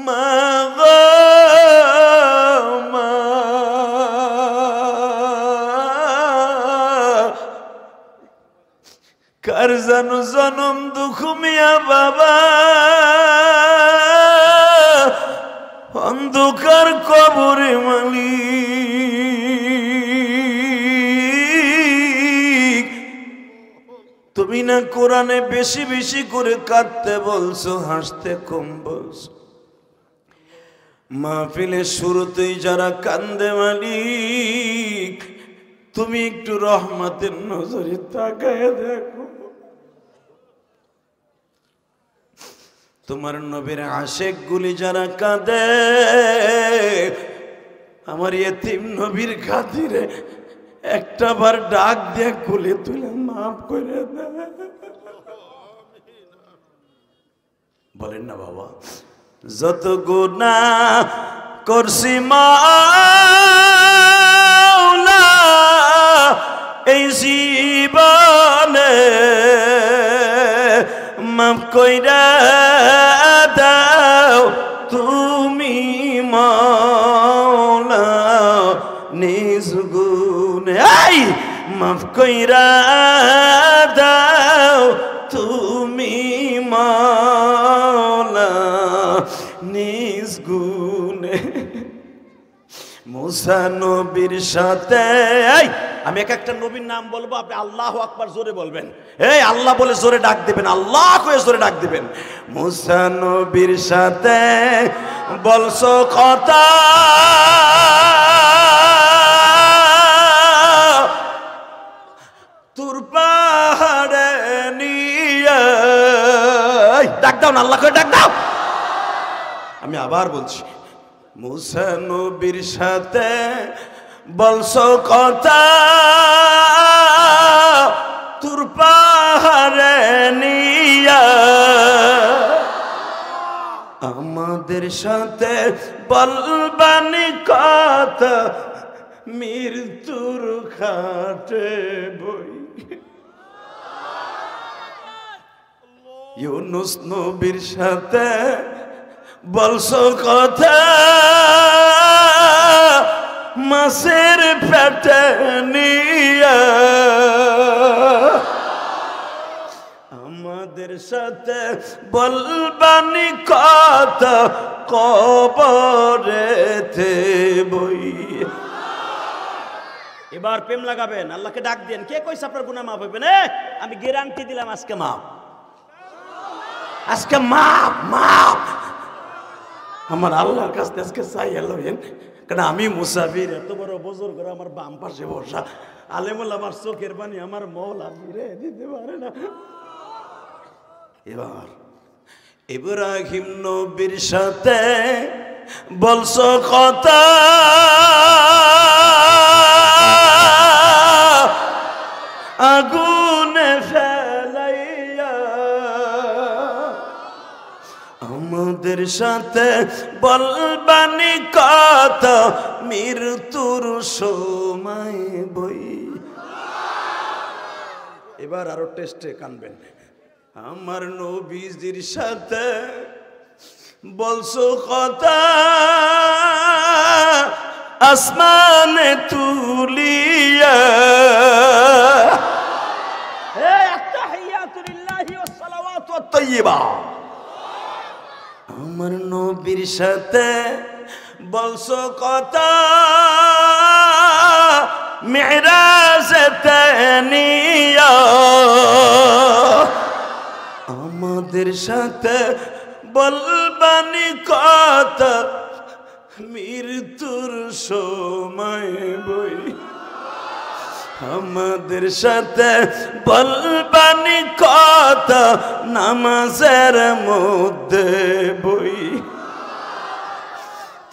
মা গো মা, কার জানো জনম দুঃখ মিয়া বাবা, অন্ধকার কবরে মালিক, তুমি না কোরআনে বেশি বেশি করে কাঁদতে বলছো, হাসতে কম বলছো। মাহফিলের শুরুতেই যারা কান্দে মালিক, তুমি একটু রহমতের নজরে তাকায় দেখো, তোমার নবীর আশেক গুলি যারা কাঁদে, আমার এতিম নবীর খাতিরে একটা বার ডাক দিয়ে গুলি তুলে মাফ করে দেয়। বলেন না বাবা, যত গুনাহ করছি মাওলা এই জীবনে, মাফ কইরা দাও তুমি মাওলা নিজ গুণে, আই মাফ কইরা দাও তুমি মাওলা নিজ গুণে। মুসা নবীর সাথে আমি এক একটা নবীর নাম বলবো, আপনি আল্লাহু আকবার জোরে বলবেন। এই আল্লাহ বলে জোরে ডাক দিবেন, আল্লাহ করে জোরে ডাক দিবেন। মুসা নবীর সাথে বলছো কথা, তোর পাহাড়ে নিয়ে ডাক দাও না, আল্লাহ করে ডাক দাও। আমি আবার বলছি, মুসা নবীর সাথে বলছো কথা, তোর পাহাড়ে নিয়া, আমাদের সাথে বলবানি কথা, মৃত্যুর খাটে বই। ইউনুস নবীর সাথে বলছো কথা, মাছের পেটে নিয়া, আমাদের সাথে বলবানি কথা, কবরেতে বই। এবার প্রেম লাগাবেন, আল্লাহকে ডাক দেন। কে কইছে আপনার গুনাহ মাফ হইবে? আমি গ্যারান্টি দিলাম আজকে মাফ, আজকে মাপ মাপ। আমার আল্লাহর কাছে আজকে চাই এলেন, কারণ আমি মুসাফির, এত বড় বজর করে আমার বাম পাশে বসা আলেমুল, আমার চোখের পানি আমার মৌলা ফিরে দিতে পারে না। এবার ইব্রাহিম নবীর সাথে বলছো কথা, আগুনে ফেলাইয়া, আমাদের সাথে বলবানি কথা, মৃত্যুর সময় বই। এবার আরো টেস্টে কানবেন। আমার নবীজির সাথে বলছো কথা, আসমানে তুলিয়া, আত্তাহিয়াতু লিল্লাহি ওয়াস সালাওয়াতু ওয়াত তাইয়্যিবা। আমার নবীর সাথে বলছো কথা, মিরাজেতে নিয়া, আমাদের সাথে বলবানি কথা, মৃত্যুর সময় বই। আমাদের সাথে বলবানি কথা, নামাজের মধ্যে বই।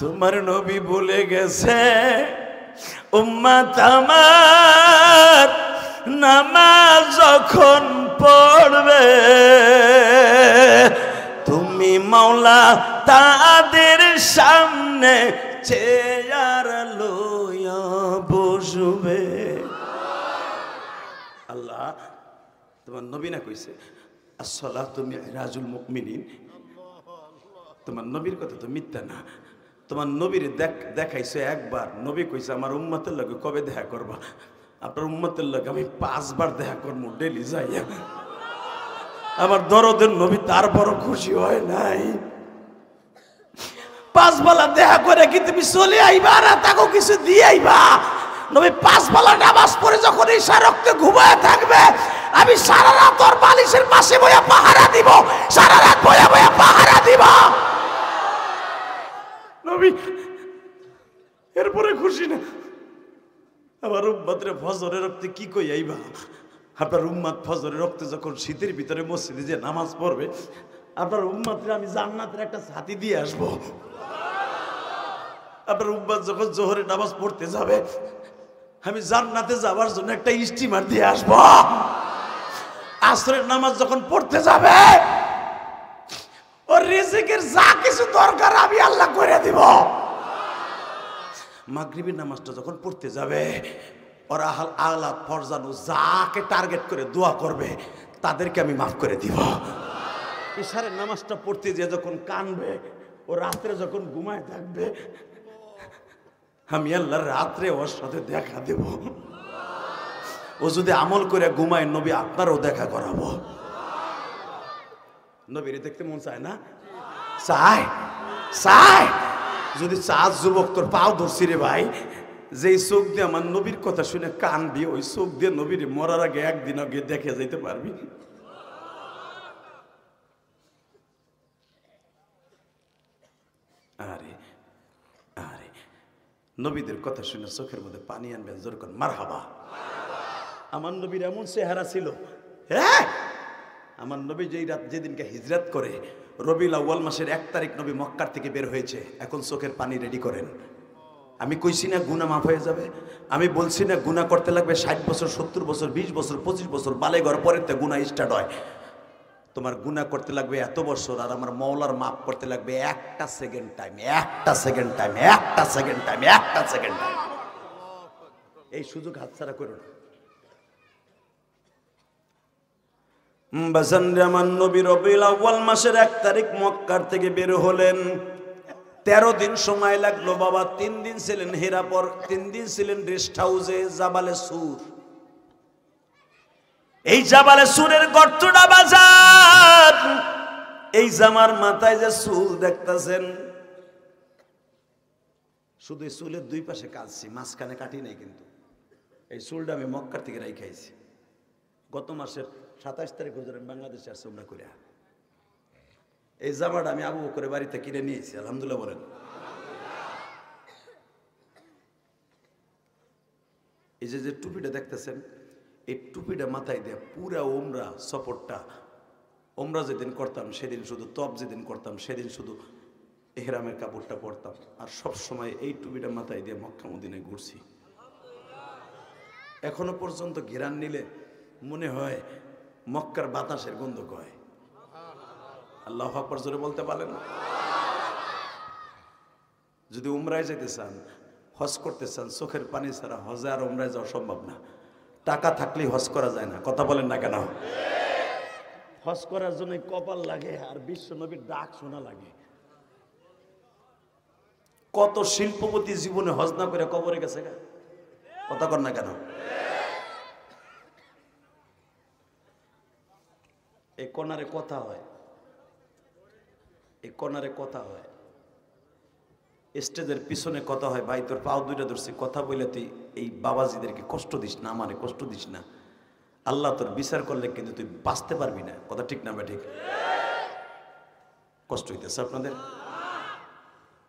তোমার নবী বলে গেছে, উম্মত আমার নামাজ যখন পড়বে, তুমি মাওলা তাদের সামনে চেয়ার লইয়া বসবে। আল্লাহ তোমার নবী না কইছে, আসসালাতু মিরাজুল মুমিনিন। তোমার নবীর কথা তো মিথ্যা না। তোমার নবীর দেখাইছে একবার, নবী কইছে আমার উম্মতের লগে কবে দেখা করবা? আপনার উম্মতের লগে আমি 5 বার দেখা করবো ডেলি যাইয়া। আমার দরদের নবী তার বড় খুশি হয় নাই। 5 বেলা দেখা করে কি তুমি চলে আইবা না তাকে কিছু দিয়ে আইবা? নবী 5 বেলা নামাজ পড়ে যখন ঈশা রক্তে ঘুমায় থাকবে, আমি সারা রাত ওর বালিশের পাশে বইয়া পাহারা দিব, সারা রাত বইয়া বইয়া পাহারা দিব। নবী এরপরে খুশি না। আবার উম্মতের ফজরের রক্তে কি কই আইবা? আপনার উম্মত ফজরের রক্তে যখন শীতের ভিতরে মসজিদে যে নামাজ পড়বে, আপনার উম্মতরে আমি জান্নাতের একটা ছাতি দিয়ে আসবো। আপনার উম্মত যখন জোহরের নামাজ পড়তে যাবে, আমি জান্নাতে যাওয়ার জন্য একটা স্টিমার দিয়ে আসবো। আসরের নামাজ যখন পড়তে যাবে, ওর রিজিকের যা কিছু দরকার আমি আল্লাহ করে দিব। মাগরিবের নামাজটা যখন পড়তে যাবে, ওরা আহলাদ ফরজানু যাকে টার্গেট করে দোয়া করবে তাদেরকে আমি মাফ করে দিব। ইশারের নামাজটা পড়তে যে যখন কানবে, ও রাত্রে যখন ঘুমায় থাকবে, আমি আল্লাহ রাত্রে ওর সাথে দেখা দেব। ও যদি আমল করে ঘুমায়, নবী আপনারও দেখা করাবো। নবীরে দেখতে মন চায় না? চায় চায়। যদি চার যুবক তোর পাও ধরছি রে ভাই, যেই চোখ দিয়ে আমার নবীর কথা শুনে কানবি, ওই চোখ দিয়ে নবীর মরার আগে একদিন আগে দেখে যাইতে পারবি। আরে আরে নবীদের কথা শুনে চোখের মধ্যে পানি আনবেন, জোর করেন মারহাবা। আমার নবীর এমন চেহারা ছিল, হ্যাঁ আমার নবী যেই রাত যেদিনকে হিজরত করে রবিউল আউয়াল মাসের 1 তারিখ নবী মক্কার থেকে বের হয়েছে। এখন চোখের পানি রেডি করেন। আমি কইছি না গুনাহ মাফ হয়ে যাবে, আমি বলছি না গুনাহ করতে লাগবে 60 বছর 70 বছর 20 বছর 25 বছর, বালেঘর পরের তে গুনাহ স্টার্ট হয়। তোমার গুনাহ করতে লাগবে এত বছর, আর আমার মওলার মাফ করতে লাগবে একটা সেকেন্ড টাইম, একটা সেকেন্ড টাইম, একটা সেকেন্ড টাইম, একটা সেকেন্ড টাইম। এই সুযোগ হাতছাড়া করো না। আমার নবী রবিউল আউয়াল মাসের 1 তারিখ মক্কার থেকে বের হলেন। 13 দিন সময় লাগলো বাবা। 3 দিন ছিলেন হেরাপর, 3 দিন ছিলেন রেস্ট হাউসে জাবালে সুর। এই জাবালে সুরের গর্তটা বাজার, এই জামার মাথায় যে চুল দেখতেছেন, শুধু এই চুলের 2 পাশে কাটছি, মাঝখানে কাটি নাই। কিন্তু এই চুলটা আমি মক্কার থেকে রাইখাইছি। গত মাসের 27 তারিখ হুজুর বাংলাদেশে আসছে উমরা করে। এই জামাটা আমি আবু বকরের বাড়িতে কিনে নিয়েছি, আলহামদুলিল্লাহ বলেন। এই যে টুপিটা দেখতেছেন, এই টুপিটা মাথায় দিয়ে পুরা উমরা সফরটা, উমরা যেদিন করতাম সেদিন শুধু তপ, যেদিন করতাম সেদিন শুধু ইহরামের কাপড়টা পরতাম, আর সব সময় এই টুপিটা মাথায় দিয়ে মক্কা মদিনায় ঘুরছি। এখনো পর্যন্ত ঘেরান নিলে মনে হয় মক্কার বাতাসের গন্ধ কয়। আল্লাহু আকবার জোরে বলতে পারেন না? যদি উমরায় যেতে চান, হজ করতে চান, চোখের পানি ছাড়া হজে আর উমরায় যাওয়া সম্ভব না। টাকা থাকলেই হজ করা যায় না, কথা বলেন না কেন? হজ করার জন্য কপাল লাগে আর বিশ্ব নবীর ডাক শোনা লাগে। কত শিল্পপতি জীবনে হজ না করে কবরে গেছে, কথা কর না কেন? এই কোনারে কথা হয়, এই কোনারে কথা হয়, স্টেজের পিছনে কথা হয়। ভাই তোর পাও 2টা ধরছি, কথা বলে তুই এই বাবাজিদেরকে কষ্ট দিস না, আমারে কষ্ট দিস না। আল্লাহ তোর বিচার করলে কিন্তু তুই বাঁচতে পারবি না, কথা ঠিক না? ঠিক কষ্ট হইতেছে আপনাদের?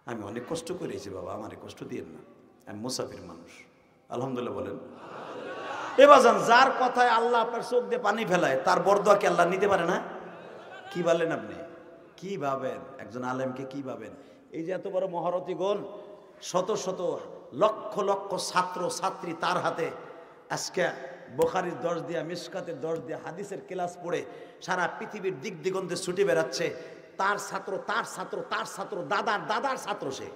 আমি অনেক কষ্ট করেছি বাবা, আমারে কষ্ট দিয়েন না, আমি মুসাফির মানুষ। আলহামদুলিল্লাহ বলেন। এবার যার কথায় আল্লাহ আপনার চোখ দিয়ে পানি ফেলায়, তার বরদোয়া কি আল্লাহ নিতে পারে না? কি বলেন আপনি? কি ভাবেন একজন আলেমকে? কি ভাবেন? এই যে এত বড় মহারথীগণ, শত শত লক্ষ লক্ষ ছাত্র ছাত্রী তার হাতে আজকে বুখারীর 10 দিয়া, মিশকাতের 10 দিয়া হাদিসের ক্লাস পড়ে সারা পৃথিবীর দিক দিগন্তে ছুটে বেড়াচ্ছে। তার ছাত্র, তার ছাত্র, তার ছাত্র, দাদার দাদার ছাত্র। সে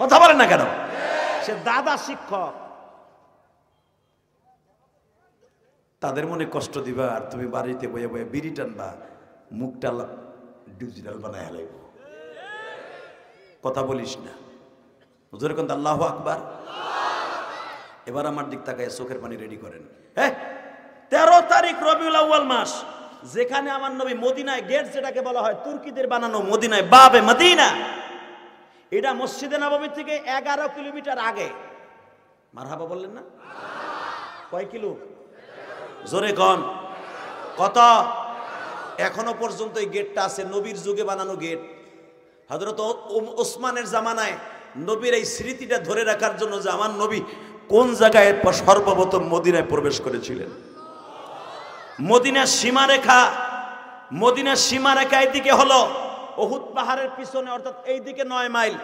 কথা বলেন না কেন? সে দাদা শিক্ষক। তাদের মনে কষ্ট দিবা, আর তুমি বাড়িতে বয়ে বয়ে বিড়ি টানবা, মুখটা ডিজিটাল বানায় হালাইব। কথা বলিস না, হুজুর কোন আল্লাহু আকবার। এবার আমার দিক তাকায় চোখের পানি রেডি করেন। হ্যাঁ, 13 তারিখ রবিউল আউয়াল মাস, যেখানে আমার নবী মদিনায় গেট, যেটাকে বলা হয় তুর্কিদের বানানো মদিনায় বাবে মদিনা, এটা মসজিদে নববী থেকে 11 কিলোমিটার আগে। মারহাবা বললেন না? কয় কিলো? জোরে কন কত? এখনো পর্যন্ত এই গেটটা আছে, নবীর যুগে বানানো গেট। হযরত ওসমানের জামানায় নবীর এই স্মৃতিটা ধরে রাখার জন্য যে আমার নবী কোন জায়গায় সর্বপ্রথম মদিনায় প্রবেশ করেছিলেন। মদিনার সীমারেখা, মদিনার সীমারেখা এইদিকে হলো উহুদ পাহাড়ের পিছনে, অর্থাৎ এইদিকে 9 মাইল,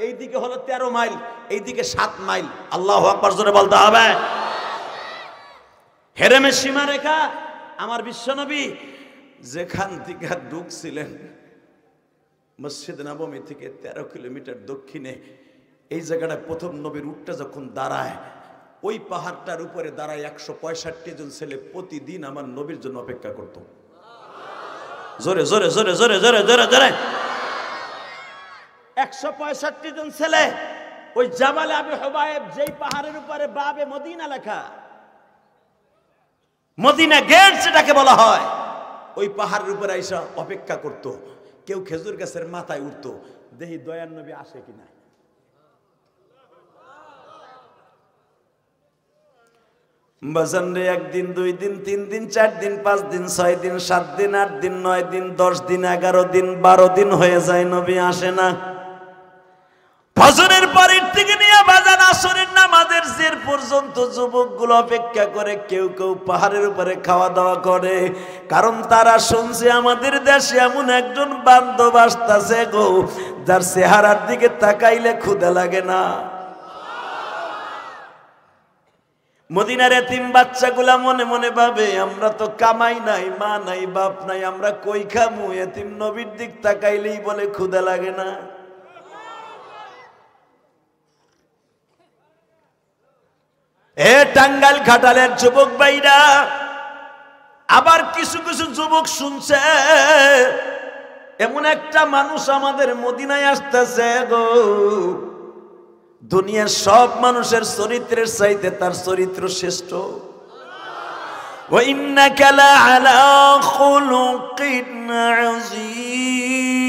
এইদিকে হলো 13 মাইল, এইদিকে 7 মাইল। আল্লাহু আকবার জোরে বলতে হবে। হেরেমের সীমারেখা। আমার বিশ্বনবী যেখান থেকে ঢুকছিলেন মসজিদ নববী থেকে 13 কিলোমিটার দক্ষিণে, এই জায়গাটায় প্রথম নবীর উটটা যখন দাঁড়ায়, ওই পাহাড়টার উপরে দাঁড়ায় 165 জন ছেলে প্রতিদিন আমার নবীর জন্য অপেক্ষা করত। জোরে জোরে জোরে জোরে জোরে জোরে জোরে 165 জন ছেলে ওই জাবালে আবি হুবায়েব, যেই পাহাড়ের উপরে বাবে মদিনা লেখা, মদিনা গেট যেটাকে বলা হয়, ওই পাহাড়ের উপরে আইসা অপেক্ষা করত। কেউ খেজুর গাছের মাথায় উঠতো, দেখি দয়ার নবী আসে কিনা। বাজান রে, 1 দিন 2 দিন 3 দিন 4 দিন 5 দিন 6 দিন 7 দিন 8 দিন 9 দিন 10 দিন 11 দিন 12 দিন হয়ে যায়, নবী আসে না। ফজরের পরের থেকে নিয়ে বাজান আসরের নামাজের জের পর্যন্ত যুবকগুলো অপেক্ষা করে, কেউ কেউ পাহাড়ের উপরে খাওয়া দাওয়া করে, কারণ তারা শুনছে আমাদের দেশে এমন একজন বান্ধব আসতেছে গো, যার চেহারার দিকে তাকাইলে ক্ষুধা লাগে না। মদিনার এতিম বাচ্চাগুলা মনে মনে ভাবে, আমরা তো কামাই নাই, মা নাই, বাপ নাই, আমরা কই খামু? এতিম নবীর দিক তাকাইলেই বলে ক্ষুধা লাগে না। এ টাঙ্গাইল ঘাটালের যুবক ভাইরা, আবার কিছু কিছু যুবক শুনছে এমন একটা মানুষ আমাদের মদিনায় আসতেছে গো, দুনিয়ার সব মানুষের চরিত্রের চাইতে তার চরিত্র শ্রেষ্ঠ। ওয়া ইন্নাকা লাআলা খুলুকিন আযীম।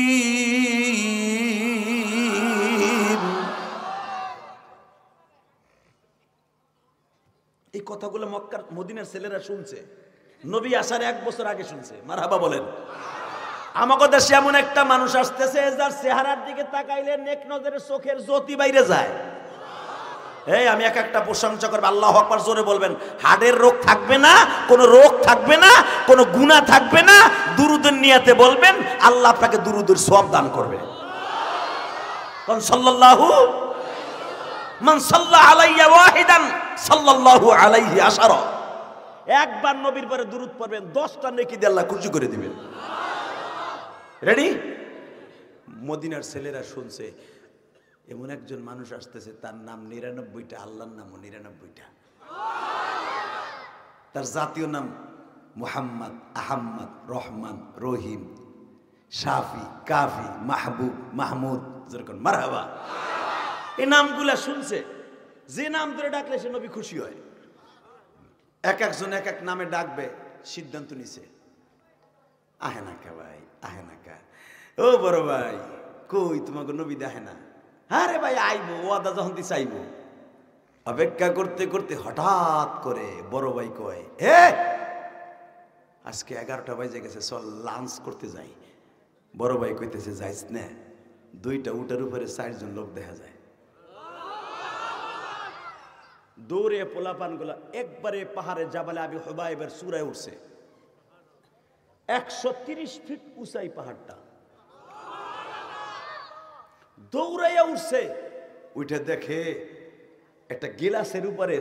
এই কথাগুলো মক্কার মদিনার ছেলেরা শুনছে, নবী আসার 1 বছর আগে শুনছে। মারহাবা বলেন। আমাকে দেশে এমন একটা মানুষ আসতেছে যার চেহারার দিকে তাকাইলে নেক নজরের চোখের জ্যোতি বাইরে যায়। এই আমি একটা প্রশংসা করব, আল্লাহু আকবার জোরে বলবেন। হাড়ের রোগ থাকবে না, কোনো রোগ থাকবে না, কোনো গুনাহ থাকবে না। দুরুদের নিয়তে বলবেন, আল্লাহ আপনাকে দুরুদের সওয়াব দান করবে। কোন সাল্লাল্লাহু, মান সাল্লা আলাইয়া ওয়াহিদান সাল্লাল্লাহু আলাইহি আশারা। একবার নবীর পরে দুরুদ পড়বেন, 10টা নেকি দিয়ে আল্লাহ খুশি করে দিবেন। রেডি? মদিনার ছেলেরা শুনছে এমন একজন মানুষ আসতেছে, তার নাম 99টা, আল্লাহর নামও 99টা। তার জাতীয় নাম মুহাম্মদ, আহম্মদ, রহমান, রহিম, শাফি, কাফি, মাহবুব, মাহমুদ, যেরকম মারহাবা। এই নামগুলা শুনছে, যে নাম ধরে ডাকলে সে নবী খুশি হয়। এক একজন এক এক নামে ডাকবে, সিদ্ধান্ত নিছে। আহে না কা ভাই, আহে না কা, ও বড় ভাই কই তোমাকে নবী দেখে না? আরে ভাই আইবো, ওয়াদা যখন দিছে আইবো। অপেক্ষা করতে করতে হঠাৎ করে বড় ভাই কয়, হে আজকে 11টা বাজে গেছে, চল লাঞ্চ করতে যাই। বড় ভাই কইতেছে, যাইস না? 2টা উটের উপরে 4 জন লোক দেখা যায়। দৌড়ে পোলাপান গুলা একবারে পাহাড়ে জাবালে আবি হুবাইবের চূড়ায় উঠছে। 130 ফিট উঁচাই পাহাড়টা। দৌড়াইয়া উঠছে, উঠে দেখে একটা গিলাসের উপরে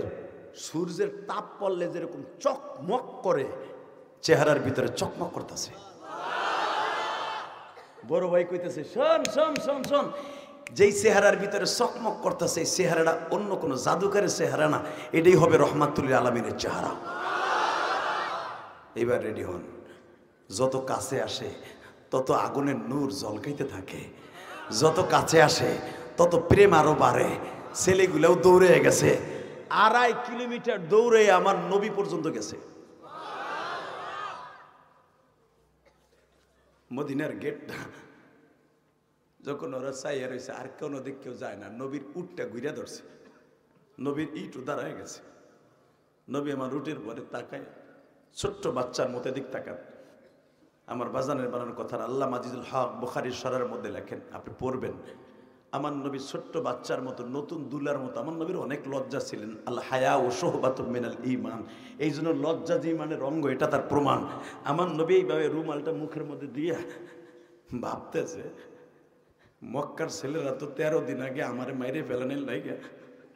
সূর্যের তাপ পড়লে যেরকম চকমক করে, চেহারার ভিতরে চকমক করতেছে। বড় ভাই কইতেছে, শোন শোন শোন শোন, যেই চেহারার ভিতরে চকমক করতেছে, এই চেহারাটা অন্য কোনো জাদুকারের চেহারা না, এটাই হবে রহমাতুল আলামিনের চেহারা। এবার রেডি হন। যত কাছে আসে তত আগুনের নূর ঝলকাইতে থাকে, যত কাছে আসে তত প্রেম আরো বাড়ে। ছেলেগুলোও দৌড়ে গেছে, 2.5 কিলোমিটার দৌড়ে আমার নবী পর্যন্ত গেছে। মদিনার গেটটা যখন ওরা চাইয়া রয়েছে, আর কোনো দিক কেউ যায় না, নবীর উটটা ঘুরে ধরছে, নবীর ইটও দাঁড়ায় গেছে। নবী আমার উটের পরে তাকায়, ছোট্ট বাচ্চার মতো দিক তাকান। আমার বাজানের বানানোর কথা আল্লাহ আজিজুল হক বুখারীর শরহের মধ্যে লেখেন, আপনি পড়বেন। আমার নবী ছোট্ট বাচ্চার মতো, নতুন দুলার মতো। আমার নবীর অনেক লজ্জা ছিলেন। আল হায়া ও সোহবাতুম মিনাল ঈমান, এই জন্য লজ্জা যে ইমানের অঙ্গ, এটা তার প্রমাণ। আমার নবী এইভাবে রুমালটা মুখের মধ্যে দিয়ে ভাবতেছে, মক্কার ছেলেরা তো 13 দিন আগে আমারে মাইরে ফেলানোর লাগে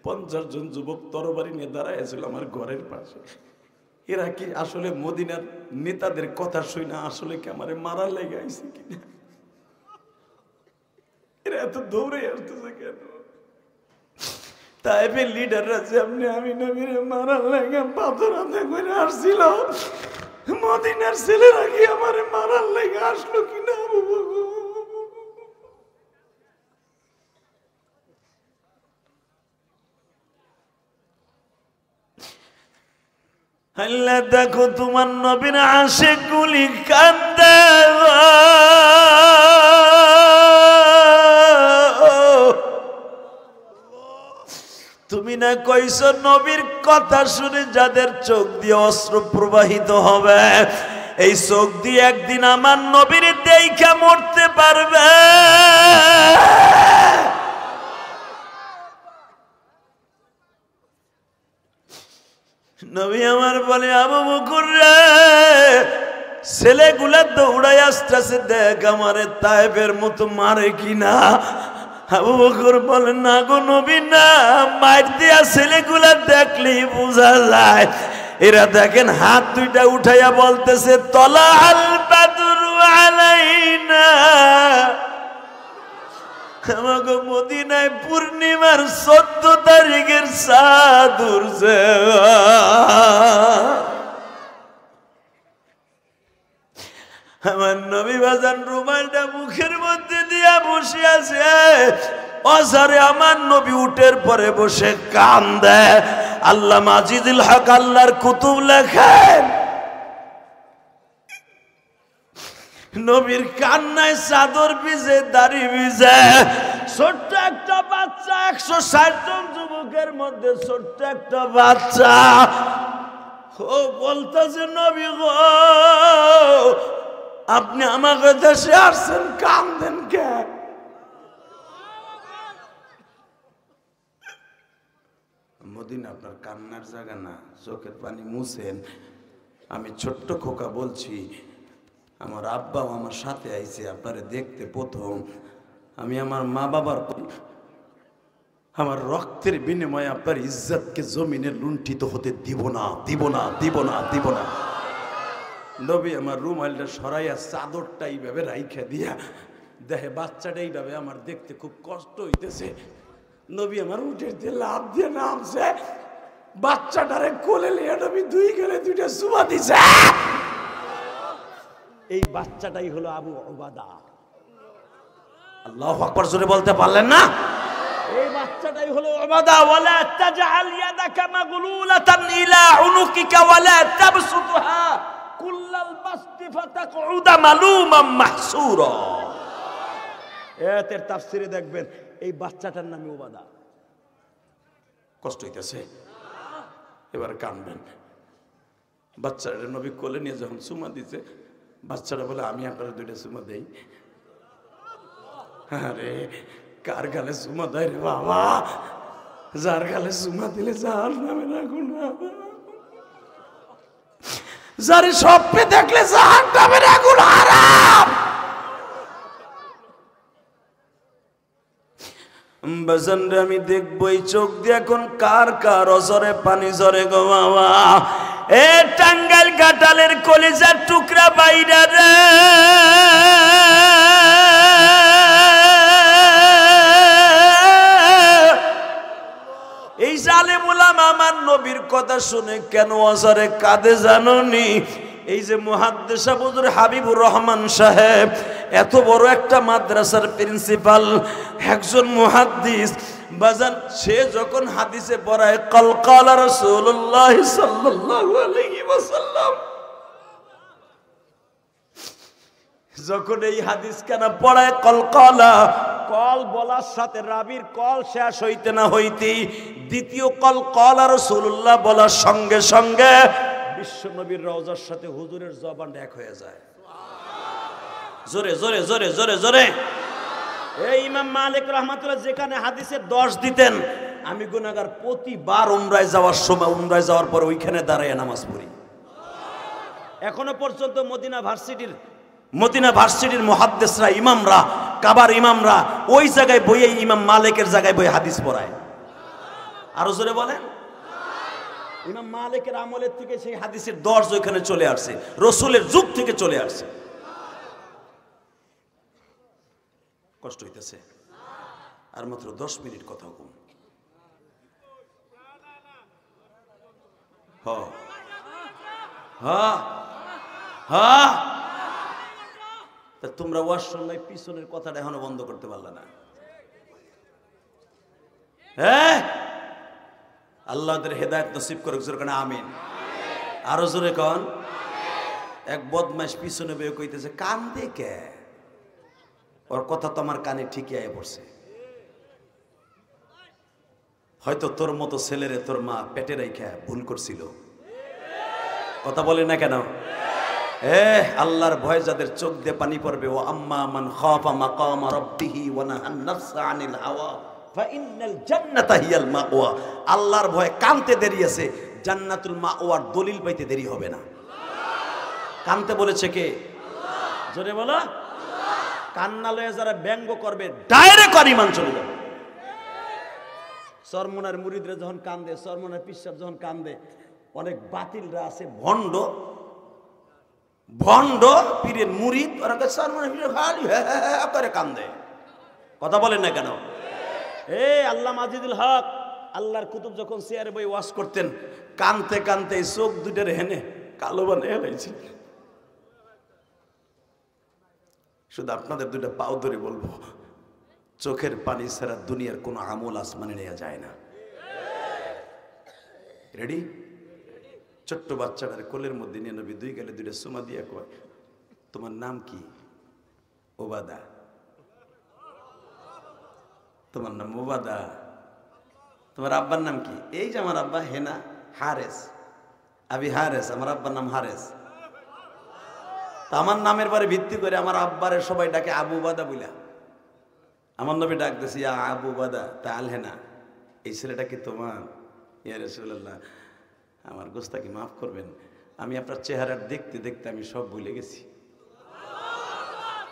50 জন যুবক তরবারি নিয়ে দাঁড়াইছিল আমার ঘরের পাশে। এরা কি আসলে মদিনার নেতাদের কথা শুই না, আসলে কি আমারে মারা লেগে আইছে কিনা? এরা এত দৌড়ে আসতেছে কেন? তাইফের লিডাররা যেমনি আমি নবীরে মারার লেগে পাথর হাতে করে আসছিল, মদিনার ছেলেরা কি আমারে মারার লেগে আসলো কিনা? আল্লাহ দেখো তোমার নবীর আশিকগুলি কান্দে, তুমি না কইছো নবীর কথা শুনে যাদের চোখ দিয়ে অশ্রু প্রবাহিত হবে, এই চোখ দিয়ে একদিন আমার নবীর দেইখা মরতে পারবে। নবী আমার বলে, আবু বকর রে, ছেলেগুলা দৌড়াই আসতেছে, দেখ আমারে তায়েবের মতো মারে কিনা। আবু বকর বলে, না গো নবী না, মার দিয়া ছেলেগুলা দেখলেই বোঝা যায়। এরা দেখেন হাত দুইটা উঠাইয়া বলতেছে, তলা আল বাদরু আলাইনা, আমাগো মদিনায় পূর্ণিমার 14 তারিখের চাঁদ উঠছে। আমার নবী বাজান রুমালটা মুখের মধ্যে দিয়া বসে আছে। অজারে আমার নবী উঠের পরে বসে কান্দে। আল্লাহ আজিজুল হক আল্লাহর কুতুব লেখেন, নবীর কান্নায় চাদর ভিজে, দাড়ি ভিজে। ছোট্ট একটা বাচ্চা, 160 জন যুবকের মধ্যে ছোট্ট একটা বাচ্চা, ও বলতেছে, নবী গো, আপনি আমাকে দেশে আসছেন, কান্দেন কে? মদিনা আপনার কান্নার জায়গা না, চোখের পানি মুছেন। আমি ছোট্ট খোকা বলছি, আমার আব্বাও আমার সাথে আইছে আপনারে দেখতে প্রথম। আমি আমার মা বাবার, আমার রক্তের বিনিময়ে আপনার ইজ্জতকে জমিনে লুণ্ঠিত হতে দিব না, দিব না, দিব না, দিব না। নবী আমার রুমালটা সরাইয়া চাদরটা এইভাবে রাইখা দিয়া দেখে বাচ্চাটা এইভাবে আমার দেখতে খুব কষ্ট হইতেছে। নবী আমার উঠের দিয়ে লাভ দিয়ে নামছে, বাচ্চাটারে কোলে লিয়ে নবী 2 গালে 2টা চুমা দিছে। এই বাচ্চাটাই হলো আবু উবাদা। আল্লাহু আকবার জোরে বলতে পারলেন না? এই বাচ্চাটাই হলো উবাদা। ওয়ালা তাজআল ইয়াদাকা মাগলুলাতান ইলা উনুকিকা ওয়ালা তাবসুতহা কুল্লাল বাসতি ফাতাকউদা মালুমান মাহসুরা। এর তাফসিরে দেখবেন এই বাচ্চাটার নামে উবাদা। কষ্ট হইতেছে, এবার কাঁদবেন। বাচ্চাটা নবী কোলে নিয়ে যখন চুমা দিছে, বাচ্চাটা বলে, আমি আপনার 2টা চুমা দেই। আরে কার গালে চুমা দেয় রে বাবা? যার গালে চুমা দিলে যার নামে রাখুন, যার স্বপ্নে দেখলে যার নামে রাখুন হারাম। বাজানরে আমি দেখবো এই চোখ দিয়ে এখন কার কার অজরে পানি ঝরে গো বাবা। এ টাঙ্গাইল ঘাটালের কলিজার টুকরা বাইরা রে, এই জালেম উলামা আমার নবীর কথা শুনে কেন অজরে কাঁদে জানোনি? এই যে মুহাদ্দিস হুজুর হাবিবুর রহমান সাহেব, এত বড় একটা মাদ্রাসার প্রিন্সিপাল, একজন মুহাদ্দিস বাজান, সে যখন হাদিসে পড়ায় কালা রাসূলুল্লাহ সাল্লাল্লাহু আলাইহি ওয়াসাল্লাম, যখন এই হাদিস কেন পড়ায় কলকালা, কল বলার সাথে রাবির কল শেষ হইতে না হইতেই দ্বিতীয় কলা রাসূলুল্লাহ বলার সঙ্গে সঙ্গে বিশ্ব নবীর রওজার সাথে হুজুরের জবান এক হয়ে যায়। জোরে জোরে জোরে জোরে জোরে। এই ইমাম মালিক রাহমাতুল্লাহ যেখানে হাদিসে 10 দিতেন, আমি গুনাহগার প্রতিবার উমরায় যাওয়ার সময়, উমরায় যাওয়ার পর ওইখানে দাঁড়ায় নামাজ পড়ি। এখনো পর্যন্ত মদিনা ভার্সিটির মুহাদ্দিসরা, ইমামরা, কাবার ইমামরা ওই জায়গায় বইয়ে ইমাম মালিকের জায়গায় বই হাদিস পড়ায়। আরো জোরে বলেন। ইমাম মালিকের আমলের থেকে সেই হাদিসের দর্জ ওইখানে চলে আসছে, রসুলের যুগ থেকে চলে আসছে। কষ্ট হইতেছে, আর মাত্র 10 মিনিট কথা কম। তোমরা ওয়াজ শুনলে পিছনের কথাটা এখনো বন্ধ করতে পারলে না? হ্যাঁ, আল্লাহদের হেদায়েত নসিব করুক, জোরে কোন আমিন। আরো জোরে কোন। এক বদমাইশ পিছনে বেয়ে কইতেছে, কান্দে কে? ওর কথা তো আমার কানে ঠিকই আয়া পড়ছে। হয়তো তোর মতো ছেলেরে তোর মা পেটে রেখে ভুল করছিল। কথা বলে না কেন? আল্লাহর ভয় যাদের চোখ দিয়ে পানি পড়বে, ও আম্মা মান খাফা মাকাম রাব্বিহি ওয়া নাহান নাফসা আনিল হাওয়া ফাইন্নাল জান্নাতা হিয়াল মাওয়া। আল্লাহর ভয় কানতে দেরি আছে, জান্নাতুল মাওয়ার দলিল পাইতে দেরি হবে না। কানতে বলেছে কে? আল্লাহ। জোরে বলো। কান্না লয়ে যারা ব্যঙ্গ করবে ডাইরেক্ট আর ঈমান চলে যাবে। সরমনার মুরিদরা যখন কান্দে, সরমনার পিসাব যখন কান্দে, অনেক বাতিলরা আছে ভণ্ড ভণ্ড পীরের মুরিদ, ওরা সরমনার খালি করে কান্দে। কথা বলেন না কেন? আল্লাহ মাজিদুল হক আল্লাহর কুতুব যখন চেয়ারে বই ওয়াজ করতেন, কানতে কানতে চোখ দুটার হেনে কালো বানিয়ে হয়েছিল। শুধু আপনাদের দুটা পাও ধরে বলবো, চোখের পানি ছাড়া দুনিয়ার কোনো আমল আসমানে নেওয়া যায় না। রেডি? ছোট্ট বাচ্চাটার কোলের মধ্যে নিয়ে নবী দুই গেলে দুইটা সুমা দিয়া কয়, তোমার নাম কি? ওবাদা। তোমার নাম ওবাদা? তোমার আব্বার নাম কি? এই যে আমার আব্বা হেনা হারেস, আবি হারেস, আমার আব্বার নাম হারেস। তা আমার নামের পরে ভিত্তি করে আমার আব্বারে সবাই ডাকে আবু বাদা বইলা। আমার নবী ডাক দিয়েছি আবু বাদা। তা আলহেনা, এই ছেলেটা কি তোমার? ইয়া রাসূলুল্লাহ, আমার গোস্তাকি মাফ করবেন, আমি আপনার চেহারা দেখতে দেখতে আমি সব ভুলে গেছি।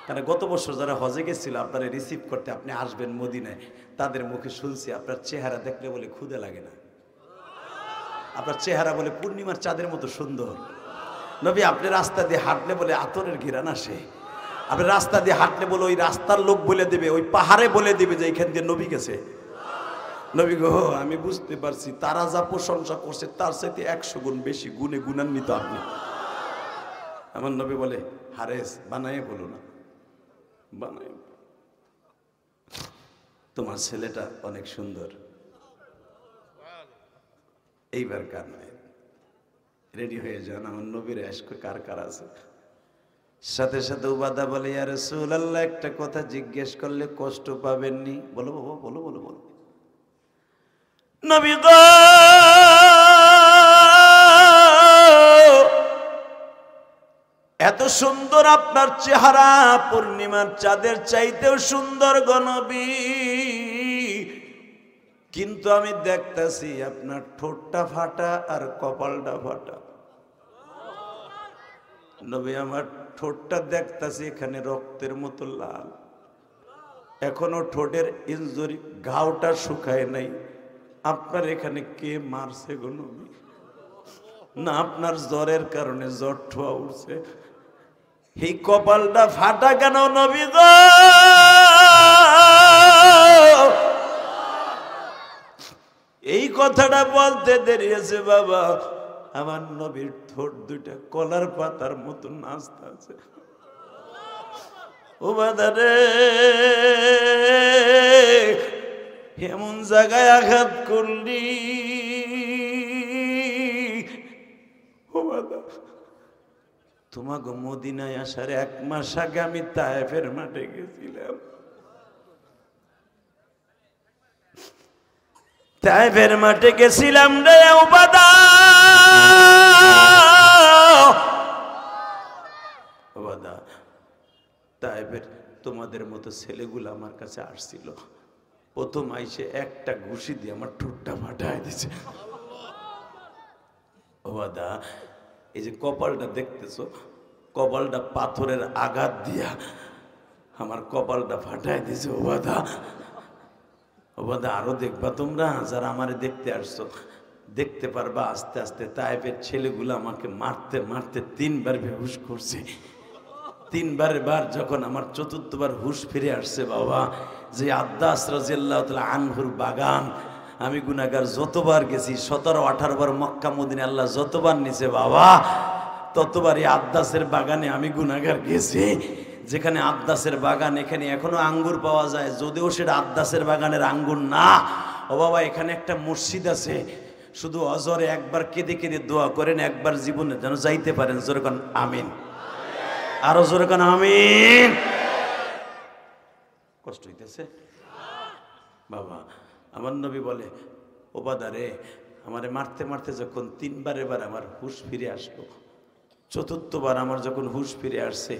কারণ গত বছর যারা হজে গেছিল আপনারা রিসিভ করতে, আপনি আসবেন মদিনায়, তাদের মুখে শুনছি আপনার চেহারা দেখলে বলে ক্ষুদে লাগে না, আপনার চেহারা বলে পূর্ণিমার চাঁদের মতো সুন্দর। নবী আপনি রাস্তা দিয়ে হাঁটলে বলে আতরের ঘিরান আসে, আপনি রাস্তা দিয়ে হাঁটলে বলে ওই রাস্তার লোক বলে দেবে, ওই পাহাড়ে বলে দেবে যে এইখান দিয়ে নবী গেছে। নবী গো, আমি বুঝতে পারছি তারা যা প্রশংসা করছে তার চাইতে 100 গুণ বেশি গুণে গুণান্বিত আপনি। আমার নবী বলে হারেস বানায় বলো না, বানায়, তোমার ছেলেটা অনেক সুন্দর। এইবার কান্নায় রেডি হয়ে যান, আমার নবীর আশক কার কার আছে। সাথে সাথে উবাদা বলে, ইয়া রাসূলুল্লাহ, একটা কথা জিজ্ঞেস করলে কষ্ট পাবেননি? বলো বাবা, বলো বলো বলো। নবী গো, এত সুন্দর আপনার চেহারা, পূর্ণিমার চাঁদের চাইতেও সুন্দর গো নবী, কিন্তু আমি দেখতেছি আপনার ঠোঁটটা ফাটা আর কপালটা ফাটা। নবী, আমার ঠোঁটটা দেখতেছি এখানে রক্তের মতো লাল, এখনো ঠোঁটের ইনজুরি ঘাওটা শুকায় নাই। আপনার এখানে কে মারছে গো নবী? না আপনার জ্বরের কারণে জ্বর ঠোয়া উঠছে? এই কপালটা ফাটা কেন নবী গো? এই কথাটা বলতে দেরি আছে বাবা, আমার নবীর ঠোঁট দুইটা কলার পাতার মতো নাচতে আছে। ও বাদারে, এমন জায়গায় আঘাত করলি ও বাদা। তোমাকে মদিনায় আসার 1 মাস আগে আমি তায়েফের মাঠে গেছিলাম। তায়েফের মাঠে গেছিলাম রে উবাদা। উবাদা, তায়েফের তোমাদের মতো ছেলেগুলো আমার কাছে আসছিল, প্রথম আইসে একটা ঘুষি দিয়ে আমার ঠোঁটটা ফাটায় দিছে। উবাদা, এই যে কপালটা দেখতেছো, কপালটা পাথরের আঘাত দিয়া আমার কপালটা ফাটায় দিছে। উবাদা, উবাদা, আরো দেখবা তোমরা যারা আমারে দেখতে আসছো, দেখতে পারবা আস্তে আস্তে তায়েফের ছেলেগুলো আমাকে মারতে মারতে 3 বার বেহুশ করছে। 3 বার যখন আমার 4র্থবার হুশ ফিরে আসছে বাবা, যে আদ্দাস রাদিয়াল্লাহু তাআলা আনহুর বাগান, আমি গুনাহগার যতবার গেছি 17-18 বার মক্কা মদিনা আল্লাহ যতবার নিছে বাবা, ততবারই আদ্দাসের বাগানে আমি গুনাহগার গেছি। যেখানে আদ্দাসের বাগান, এখানে এখনো আঙ্গুর পাওয়া যায়, যদিও সেটা আদ্দাসের বাগানের আঙ্গুর না। ও বাবা, এখানে একটা মসজিদ আছে, শুধু অজরে একবার কেঁদে কেঁদে দোয়া করেন, একবার জীবনে যেন যাইতে পারেন। জোরে কোন আমিন, আরো জোরে কোন আমিন। কষ্ট হইতেছে বাবা? আমার নবী বলে ও বাদারে, আমারে মারতে মারতে যখন 3বার এবার আমার হুঁশ ফিরে আসলো, 4র্থবার আমার যখন হুঁশ ফিরে আসছে,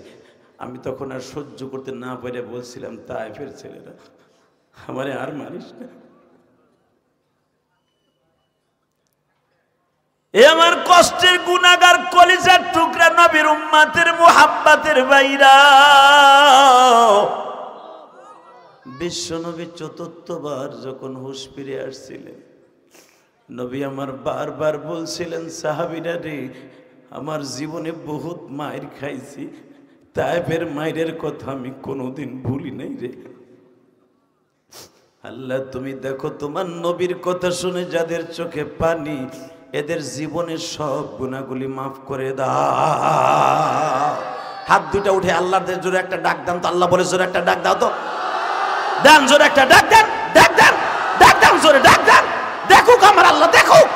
আমি তখন আর সহ্য করতে না পেরে বলছিলাম, তায়েফের ছেলেরা আমারে আর মারিস না। এ আমার কষ্টের গুনাহগার কলিজার টুকরা নবীর উম্মতের মুহাব্বতের বাইরা, বিশ্বনবী 4র্থবার যখন হুঁশ ফিরে আসছিলেন, নবী আমার বারবার বলছিলেন, সাহাবীরা রে, আমার জীবনে বহুত মায়ের খাইছি, তায়েফের মায়ের কথা আমি কোনোদিন ভুলি নাই রে। আল্লাহ তুমি দেখো, তোমার নবীর কথা শুনে যাদের চোখে পানি, এদের জীবনের সব গুনাহগুলি মাফ করে দাও। হাত দুটা উঠে আল্লাহর জোরে একটা ডাক দাও তো, আল্লাহ বলে জোরে একটা ডাক দাও তো, দেন জোরে একটা ডাক দেন, ডাক দেন, ডাক দেন, জোরে ডাক দেন। দেখুক আমার আল্লাহ, দেখুক,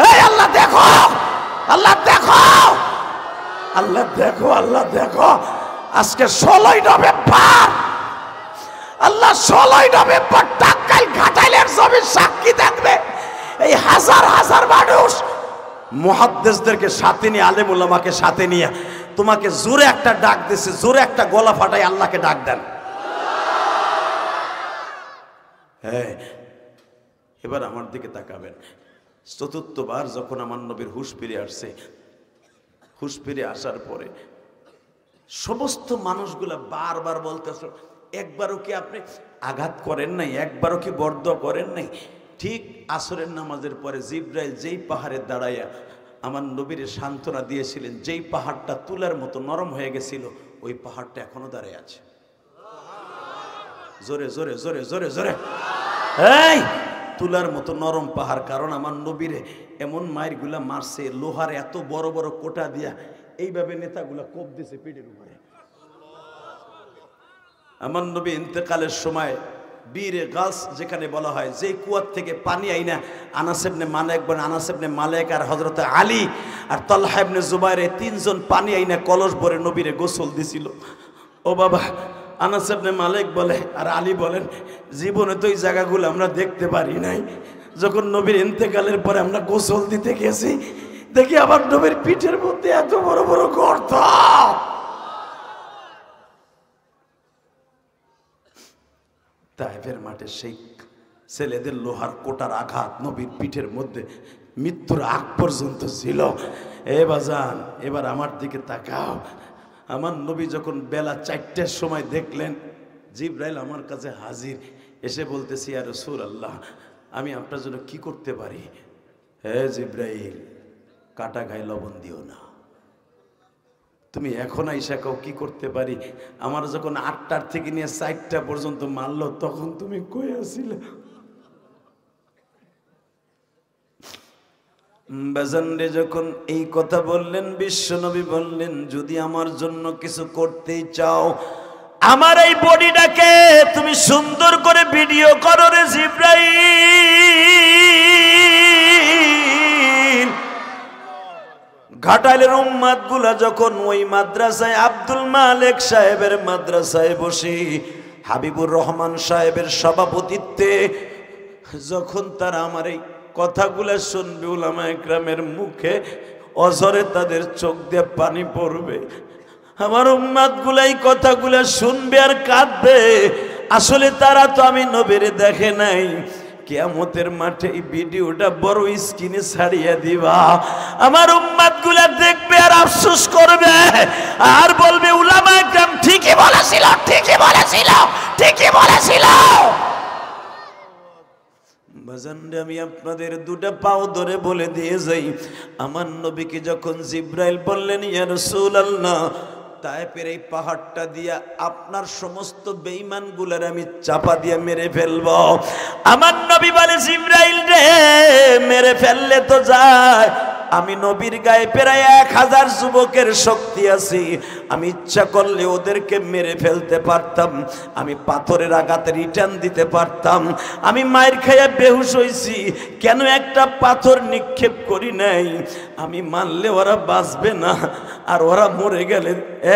এই আল্লাহ দেখো, আল্লাহ দেখো, আল্লাহ দেখো, আল্লাহ দেখো। আজকে 16ই নভেম্বর, আল্লাহ 16ই নভেম্বর টাঙ্গাইল ঘাটাইলের জমির সাক্ষী থাকবে। এই হাজার হাজার মানুষ মুহাদ্দিসদেরকে সাথে নিয়ে, আলেম উলামাকে সাথে নিয়ে তোমাকে জোরে একটা ডাক দিছে, জোরে একটা গলা ফাটাই আল্লাহকে ডাক দেন। হ্যাঁ, এবার আমার দিকে তাকাবেন। 4র্থবার যখন আমার নবীর হুঁশ ফিরে আসছে, হুঁশ ফিরে আসার পরে সমস্ত মানুষগুলা বারবার বলতেছে, একবারও কি আপনি আঘাত করেন নাই, একবারও কি বরদোয়া করেন নাই? ঠিক আসরের নামাজের পরে জিবরাইল যেই পাহাড়ে দাঁড়াইয়া আমার নবীরে সান্ত্বনা দিয়েছিলেন, যেই পাহাড়টা তুলার মতো নরম হয়ে গেছিল, ওই পাহাড়টা এখনো দাঁড়িয়ে আছে। জোরে জোরে জোরে জোরে জোরে, এই তুলার মতো নরম পাহাড়। কারণ আমার নবীরে এমন মায়েরগুলা মারছে, লোহার এত বড় বড় কোটা দিয়া এইভাবে নেতাগুলা কোপ দিছে পিঠের উপরে। আমার নবী ইন্তেকালের সময় বীরে গাছ যেখানে বলা হয়, যে কুয়ার থেকে পানি আইনা আনাস ইবনে মালিক বলেন, আনাস ইবনে মালিক আর হযরত আলী আর তালহা ইবনে জুবাইর, এই 3 জন পানি আইনা কলস ভরে নবীরে গোসল দিছিল। ও বাবা, আনাস ইবনে মালিক বলে আর আলী বলেন, জীবনে তো এই জায়গাগুলো আমরা দেখতে পারি নাই। যখন নবীর ইন্তেকালের পরে আমরা গোসল দিতে গেছি, দেখি আবার নবীর পিঠের মধ্যে এত বড় বড় গর্ত। তায়েফের মাঠে সেই ছেলেদের লোহার কোটার আঘাত নবীর পিঠের মধ্যে মৃত্যুর আগ পর্যন্ত ছিল। এ বাজান, এবার আমার দিকে তাকাও। আমার নবী যখন বেলা 4টার সময় দেখলেন জিবরাইল আমার কাছে হাজির, এসে বলতেছি, ইয়া রাসূলুল্লাহ, আমি আপনার জন্য কি করতে পারি? হে জিবরাইল, কাটা গায়ে লবণ দিও না। তুমি এখন আইসা কাও কি করতে পারি? আমার যখন 8টার থেকে নিয়ে 4টা পর্যন্ত মারলো, তখন তুমি কই আছিলে? বাজানরে যখন এই কথা বললেন, বিশ্বনবী বললেন, যদি আমার জন্য কিছু করতেই চাও, আমার এই বডিটাকে তুমি সুন্দর করে ভিডিও করো রে জিবরাইল। ঘাটাইলের উম্মাত গুলা যখন ওই মাদ্রাসায়, আব্দুল মালিক সাহেবের মাদ্রাসায় বসে হাবিবুর রহমান সাহেবের সভাপতিত্বে যখন তারা আমার এই কথাগুলা শুনবে, উলামা ইকরামের মুখে অঝরে তাদের চোখ দিয়ে পানি পড়বে। আমার উম্মাত গুলা এই কথাগুলা শুনবে আর কাঁদবে। আসলে তারা তো আমি নবীরে দেখে নাই। কিয়ামতের মাঠে এই ভিডিওটা বড় স্ক্রিনে ছাড়িয়ে দিবা, আমার উম্মাত গুলা দেখবে আর আফসোস করবে আর বলবে, উলামা ইকরাম ঠিকই বলেছিল, ঠিকই বলেছিল, ঠিকই বলেছিল। বাজানরে, আমি আপনাদের 2টা পাও ধরে বলে দিয়ে যাই, আমার নবীকে যখন জিবরাইল বললেন, ইয়া রাসূলুল্লাহ, তায়েফের এই পাহাড়টা দিয়া আপনার সমস্ত বেঈমান গুলার আমি চাপা দিয়ে মেরে ফেলব। আমার নবী বলে, জিবরাইল রে, মেরে ফেললে তো যায়, আমি নবীর গায়ে প্রায় 1000 যুবকের শক্তি আছে, আমি ইচ্ছা করলে ওদেরকে মেরে ফেলতে পারতাম, আমি পাথরের আঘাতে রিটার্ন দিতে পারতাম। আমি মায়ের খাইয়া বেহুশ হইছি, কেন একটা পাথর নিক্ষেপ করি নাই? আমি মানলে ওরা বাঁচবে না, আর ওরা মরে গেলে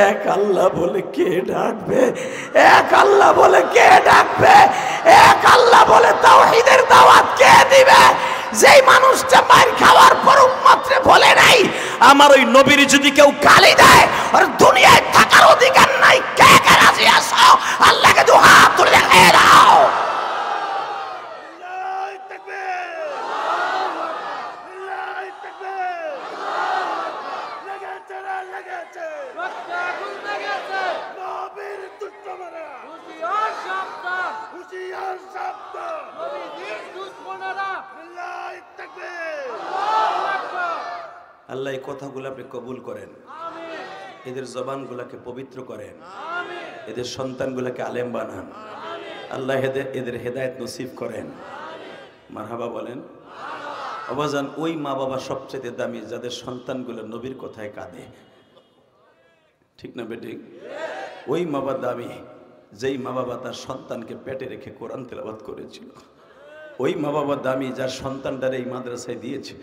এক আল্লাহ বলে কে ডাকবে? এক আল্লাহ বলে কে ডাকবে? এক আল্লাহ বলে তাওহীদের দাওয়াত কে দিবে? যেই মানুষটা মার খাওয়ার পর উম্মতরে বলে নাই আমার ওই নবীর যদি কেউ গালি দেয় আর দুনিয়ায় থাকার অধিকার নাই, কে কে রাজি আছো আল্লাহকে দু হাত তুলে দেখায় দাও। আল্লাহ এই কথাগুলো আপনি কবুল করেন, এদের জবানগুলোকে পবিত্র করেন, এদের সন্তানগুলোকে আলেম বানান, আল্লাহ এদের হেদায়েত নসিব করেন। মারহাবা বলেন। অবাজান, ওই মা বাবা সবচেয়ে দামি যাদের সন্তানগুলো নবীর কথায় কাঁদে, ঠিক না বেঠিক? ওই মা বাবা দামি যেই মা বাবা তার সন্তানকে পেটে রেখে কোরআন তেলাওয়াত করেছিল। ওই মা বাবা দামি যার সন্তানটারে এই মাদ্রাসায় দিয়েছে।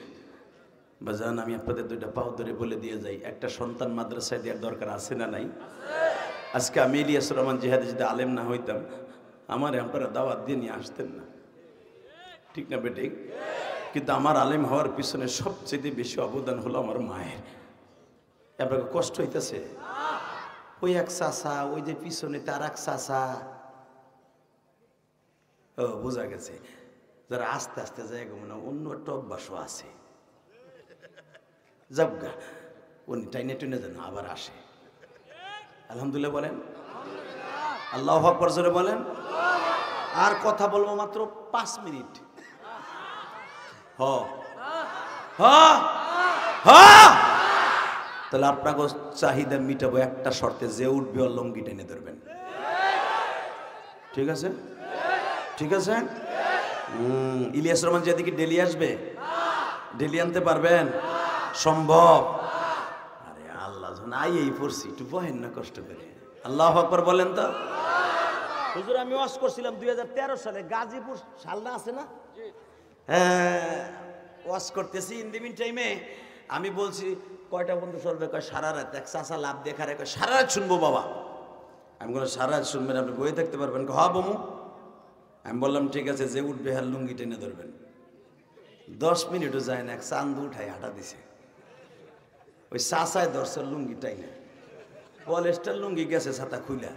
বাজান, আমি আপনাদের দুইটা পাও ধরে বলে দিয়ে যাই, একটা সন্তান মাদ্রাসায় দেওয়ার দরকার আছে না নাই? আজকে আমি ইলিয়াস রহমান জিহাদি যদি আলেম না হইতাম আমার আপনারা দাওয়াত দিয়ে নিয়ে আসতেন না, ঠিক না বেঠিক? কিন্তু আমার আলেম হওয়ার পিছনে সবচেয়ে বেশি অবদান হলো আমার মায়ের। আপনাকে কষ্ট হইতেছে? ওই এক চাচা, ওই যে পিছনে তার এক চাচা, ও বোঝা গেছে, যারা আস্তে আস্তে জায়গা মনে অন্য একটা অভ্যাসও আছে। যাবগা উনি টাইনে টুনে যেন আবার আসে। আলহামদুলিল্লাহ বলেন, আল্লাহু আকবার জোরে বলেন। আর কথা বলবো মাত্র 5 মিনিট। হ হ হ তাহলে আপনাকে চাহিদা মিটাবো একটা শর্তে, যে উঠবে ওর লঙ্গি টেনে ধরবেন, ঠিক আছে? ঠিক আছে। ইলিয়াস রহমান যেদিকে ডেলি আসবে, ডেলি আনতে পারবেন? সম্ভব? আরে আল্লাহ, যখন এই পড়ছি একটু বহেন না কষ্ট করে। আল্লাহু আকবার বলেন তো। হুজুর, আমি ওয়াজ করছিলাম 2013 সালে, গাজীপুর শালনা আছে না? হ্যাঁ, ওয়াজ করতেছি। ইন দি মিন টাইমে আমি বলছি কয়টা বন্ধু সরবে, কয় সারা রাত। এক চাচা লাভ দেখা রে, কয় সারা রাত শুনবো বাবা। আমি বললাম সারা রাত শুনবেন, আপনি বই থাকতে পারবেন? হ্যাঁ বমু। আমি বললাম ঠিক আছে, যে উঠবে হার লুঙ্গি টেনে ধরবেন। 10 মিনিটও যায় না, এক চান্দু উঠাই হাঁটা দিছে। ওই চাচায় ধরছে লুঙ্গিটাই না, পলেস্টার লুঙ্গি গেছে ছাতা খুইলা,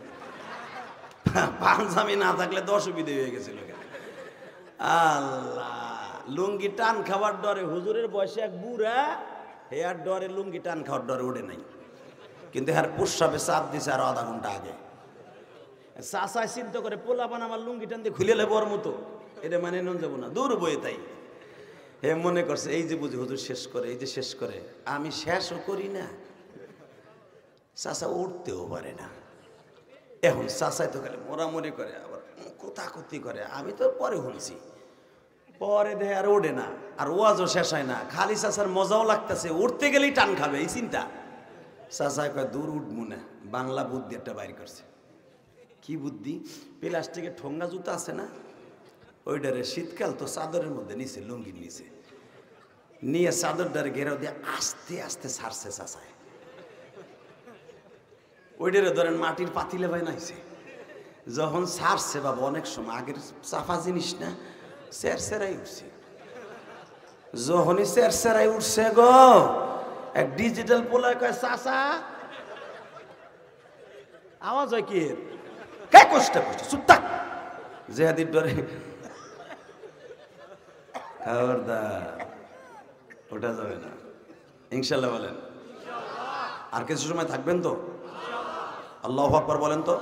পাঞ্জাবি না থাকলে তো অসুবিধা হয়ে গেছিল। আল্লাহ, লুঙ্গি টান খাবার ডরে হুজুরের বয়সে এক বুড়া হেয়ার ডরে লুঙ্গি টান খাওয়ার ডরে ওঠে নাই, কিন্তু হ্যার প্রস্রাবে চাপ দিছে আরো আধা ঘন্টা আগে। চাচায় চিন্তা করে পোলাপান আমার লুঙ্গি টান দিয়ে খুলে লেবার মতো, এটা মানে নন যাবো না, দূর বয়ে। তাই হে মনে করছে এই যে বুঝি হুজুর শেষ করে, এই যে শেষ করে, আমি শেষও করি না। চাচা উঠতেও পারে না। এখন চাচাই তো খালি মোরামরি করে, আবার কোথাকুতি করে। আমি তো পরে শুনছি, পরে দেহে আর ওঠে না, আর ওয়াজও শেষ হয় না। খালি চাচার মজাও লাগতেছে, উঠতে গেলেই টান খাবে এই চিন্তা। চাচাই কয় দূর উঠবো না। বাংলা বুদ্ধি একটা বাইর করছে। কি বুদ্ধি? প্লাস্টিকের ঠোঙ্গা জুতা আছে না, ওইটারে শীতকাল তো চাদরের মধ্যে নিচে, লুঙ্গির নিচে নিয়ে চাদরটারে ঘেরাও দিয়ে আস্তে আস্তে ছাড়ছে চাচায়। ওইটারে ধরেন মাটির পাতিলে ভাই নাইছে। যখন ছাড়ছে বাবা, অনেক সময় আগের চাফা জিনিস না, চেরচেরাই উঠছে। যখনই চেরচেরাই উঠছে গো, এক ডিজিটাল পোলায় কয় চাচা আওয়াজ হয় কি? কে কষ্ট করছে? চুপ থাক। জেহাদির ডরে খবরদার ওটা যাবে না, ইনশাল্লাহ বলেন। আর কিছু সময় থাকবেন তো? আল্লাহু আকবার বলেন তো।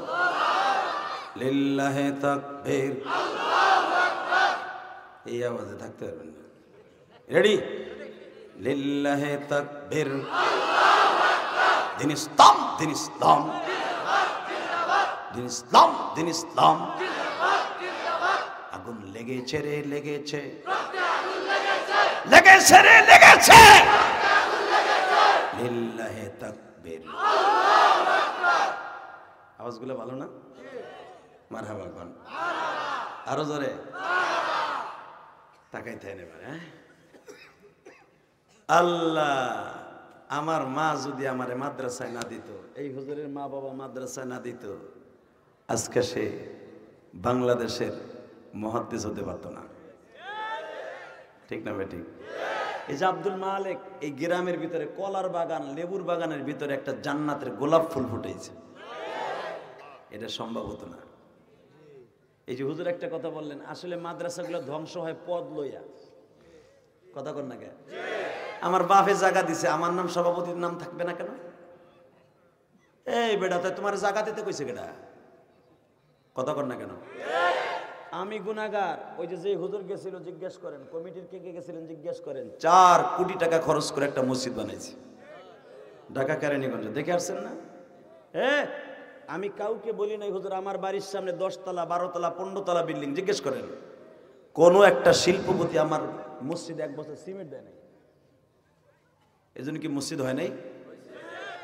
লিল্লাহি তাকবীর। এই আওয়াজে থাকতে পারবেন না। রেডি? লিল্লাহি তাকবীর। দিন ইসলাম, দিন ইসলাম, দিন ইসলাম, দিন ইসলাম। আগুন লেগেছে রে, লেগেছে, লেগেছে রে, লেগেছে। লিল্লাহি তাকবীর। আওয়াজগুলো ভালো না? মারহাবা কোন? আরো জোরে তাকাইতে হয় এবার। আল্লাহ, আমার মা যদি আমারে মাদ্রাসায় না দিত, এই হুজুরের মা বাবা মাদ্রাসায় না দিত, আজকে সে বাংলাদেশের মুহাদ্দিস হতে পারত না। ঠিক না ভাই? ঠিক। এই যে আব্দুল মালিক, এই গ্রামের ভিতরে কলার বাগান, লেবুর বাগানের ভিতরে একটা জান্নাতের গোলাপ ফুল ফুটেছে, এটা সম্ভব হতো না। এই যে হুজুর একটা কথা বললেন, আসলে মাদ্রাসাগুলো ধ্বংস হয় পদ লইয়া, কথা কর না কেন? আমার বাপে জায়গা দিছে, আমার নাম সভাপতির নাম থাকবে না কেন? এই বেটা, তাই তোমার জায়গা দিতে কইছে কেডা? কথা কর না কেন? আমি গুনাহগার। ওই যে হুজুর গেছিল জিজ্ঞেস করেন, কমিটির কে কে গেছিলেন জিজ্ঞেস করেন, 4 কোটি টাকা খরচ করে একটা মসজিদ বানাইছে ঢাকা কেরানীগঞ্জে, দেখে আসছেন না? আমি কাউকে বলি নাই হুজুর আমার বাড়ির সামনে 10 তলা 12 তলা 15 তলা বিল্ডিং, জিজ্ঞেস করেন কোন একটা শিল্পপতি আমার মসজিদে 1 বছর সিমেন্ট দেয় নাই। এই জন্য কি মসজিদ হয় নাই?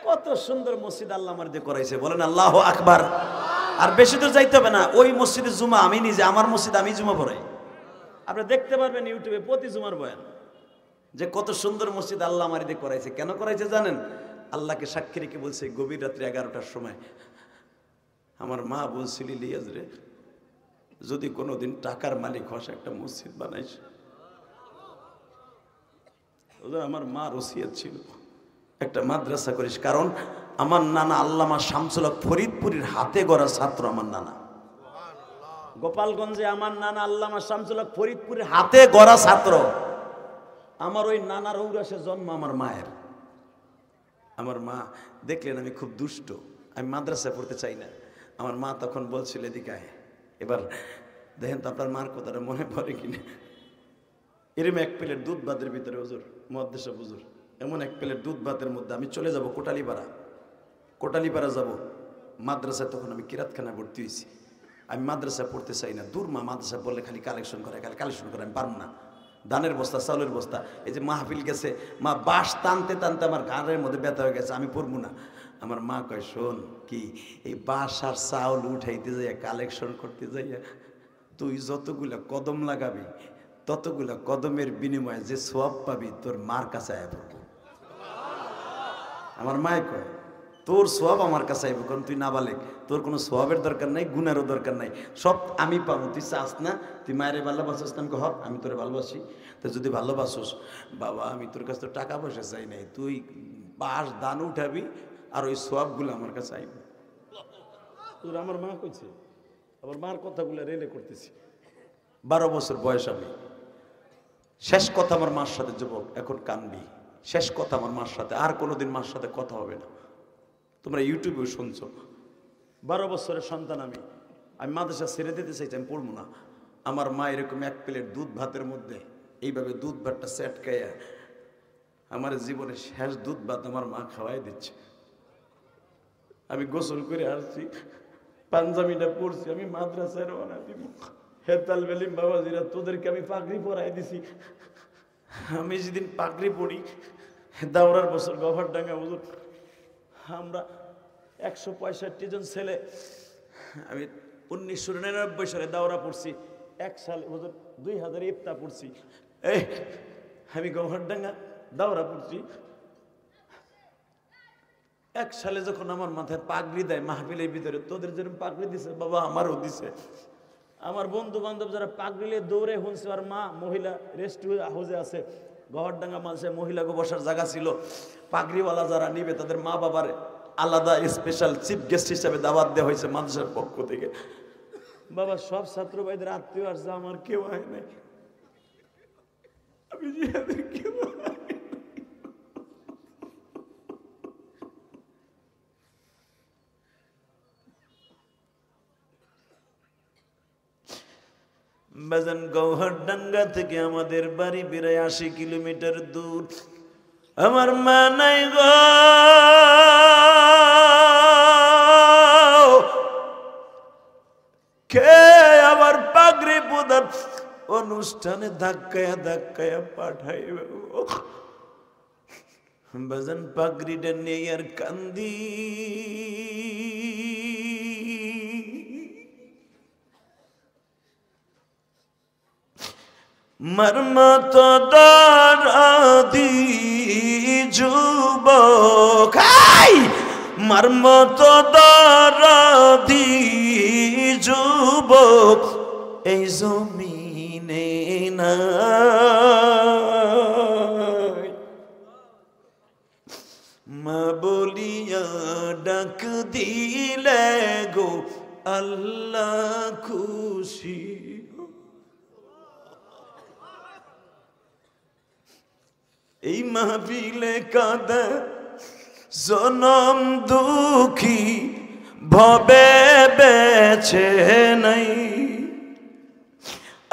কত সুন্দর মসজিদ আল্লাহ আমার দিয়ে করাইছে, বলেন আল্লাহু আকবার। আর বেশি দূর যাইতে হবে না, ওই মসজিদে জুমা আমি নিজে, আমার মসজিদ আমি জুমা পড়াই। আপনি দেখতে পারবেন ইউটিউবে প্রতি জুমার বয়ান, যে কত সুন্দর মসজিদ আল্লাহ আমার দিয়ে করাইছে। কেন করাইছে জানেন? আল্লাহকে সাক্ষী রেখে বলছে, গভীর রাত্রে 11টার সময় আমার মা বলছিল, ইলিয়াস রে, যদি কোনোদিন টাকার মালিক হস একটা মসজিদ বানাইস। আমার মা ওসিয়ত ছিল একটা মাদ্রাসা করিস, কারণ আমার নানা আল্লামা শামসুল হক ফরিদপুরের হাতে গড়া ছাত্র। আমার নানা গোপালগঞ্জে, আমার নানা আল্লামা শামসুল হক ফরিদপুরের হাতে গড়া ছাত্র। আমার ওই নানার ঔরাসে জন্ম আমার মায়ের। আমার মা দেখলেন আমি খুব দুষ্ট, আমি মাদ্রাসায় পড়তে চাই না। আমার মা তখন বলছিল, এদিকে আয়, এবার দেখেন তো আপনার মার কথাটা মনে পড়ে কিনা। এরম 1 প্লেট দুধ ভাতের ভিতরে হুজুর মুহাদ্দিস হুজুর, এমন 1 প্লেট দুধ ভাতের মধ্যে আমি চলে যাব কোটালীপাড়া যাব মাদ্রাসায়। তখন আমি কিরাতখানায় ভর্তি হয়েছি। আমি মাদ্রাসায় পড়তে চাই না, দূর মা, মাদ্রাসা বললে খালি কালেকশন করে, আমি পারব না। ধানের বস্তা, চাউলের বস্তা, এই যে মাহফিল গেছে, মা বাঁশ টানতে টানতে আমার ঘাড়ের মধ্যে ব্যথা হয়ে গেছে, আমি পড়বো না। আমার মা কয়, শোন, কি এই বাঁশ আর চাউল উঠাইতে যাইয়া কালেকশন করতে যাইয়া তুই যতগুলা কদম লাগাবি, ততগুলা কদমের বিনিময়ে যে সওয়াব পাবি তোর মার কাছে আয়া পড়বো। আমার মায় কয়, তোর সওয়াব আমার কাছে আইব, কারণ তুই নাবালেগ, তোর কোনো সওয়াবের দরকার নাই, গুনারও দরকার নাই, সব আমি পাবো। তুই চাস না, তুই মায়ের ভালোবাসিস না? হক, আমি তোরে ভালোবাসি। তো যদি ভালোবাসোস, বাবা আমি তোর কাছে তো টাকা পয়সা চাই নাই, তুই বাঁশ দান উঠাবি আর ওই সওয়াবগুলো আমার কাছে আইব। তোর আমার মা কইছে, আমার মার কথাগুলো রেলে করতেছি। 12 বছর বয়স আমি। শেষ কথা আমার মার সাথে, যুবক এখন কানবি, শেষ কথা আমার মার সাথে, আর কোনোদিন মার সাথে কথা হবে না। তোমরা ইউটিউবেও শুনছো, 12 বছরের সন্তান আমি মাদ্রাসা ছেড়ে দিতে চাইছি, আমি পড়বো না। আমার মা এরকম 1 প্লেট দুধ ভাতের মধ্যে এইভাবে দুধ ভাতটা সেট খাইয়া আমার জীবনে শেষ দুধ ভাত আমার মা খাওয়াই দিচ্ছে। আমি গোসল করে আসছি, পাঞ্জাবিটা পড়ছি, আমি মাদ্রাসায় রওনা দিব। হেতাল বেলিম বাবাজিরা, তোদেরকে আমি পাগড়ি পরাই দিছি। আমি যেদিন পাগড়ি পড়ি, দাওরার বছর গভরডাঙ্গা হুজুর, আমরা 165 জন ছেলে, আমি 1999 সালে দাওরা পড়ছি, 1 সালে হুজুর 2000 ইফতা পড়ছি। এই আমি গভরডাঙ্গা দাওরা পড়ছি। 1 সালে যখন আমার মাথায় পাগড়ি দেয় মাহফিলের ভিতরে, তোদের যেরকম পাগড়ি দিছে বাবা আমারও দিছে। আমার বন্ধু বান্ধব যারা পাগড়িলে দৌড়ে শুনছে, আর মা মহিলা রেস্ট হাউসে আছে, গহরডাঙ্গা মাঝে মহিলাকে বসার জায়গা ছিল, পাগড়িওয়ালা যারা নিবে তাদের মা বাবার আলাদা স্পেশাল চিফ গেস্ট হিসাবে দাওয়াত দেওয়া হয়েছে মাদ্রাসার পক্ষ থেকে। বাবা সব ছাত্র ভাইদের আত্মীয় আসছে, আমার কেউ হয় নাই, আমি জিহাদের কেউ বাজান। গৌহারডাঙ্গা থেকে আমাদের বাড়ি প্রায় 80 কিলোমিটার দূর। আমার মা নাই গো, কে আবার পাগড়ি পোদার অনুষ্ঠানে ধাক্কায়া ধাক্কায়া পাঠাইবে বাজান। পাগড়িটা নেই আর কান্দি, মর্মত দারাদি যুবক, মর্মত দারাদি যুবক এই জমিনে না ডাক দিলে গো আল্লাহ খুশি। এই মাহফিলে কাঁদে জনম দুঃখী ভবে বেছে নাই।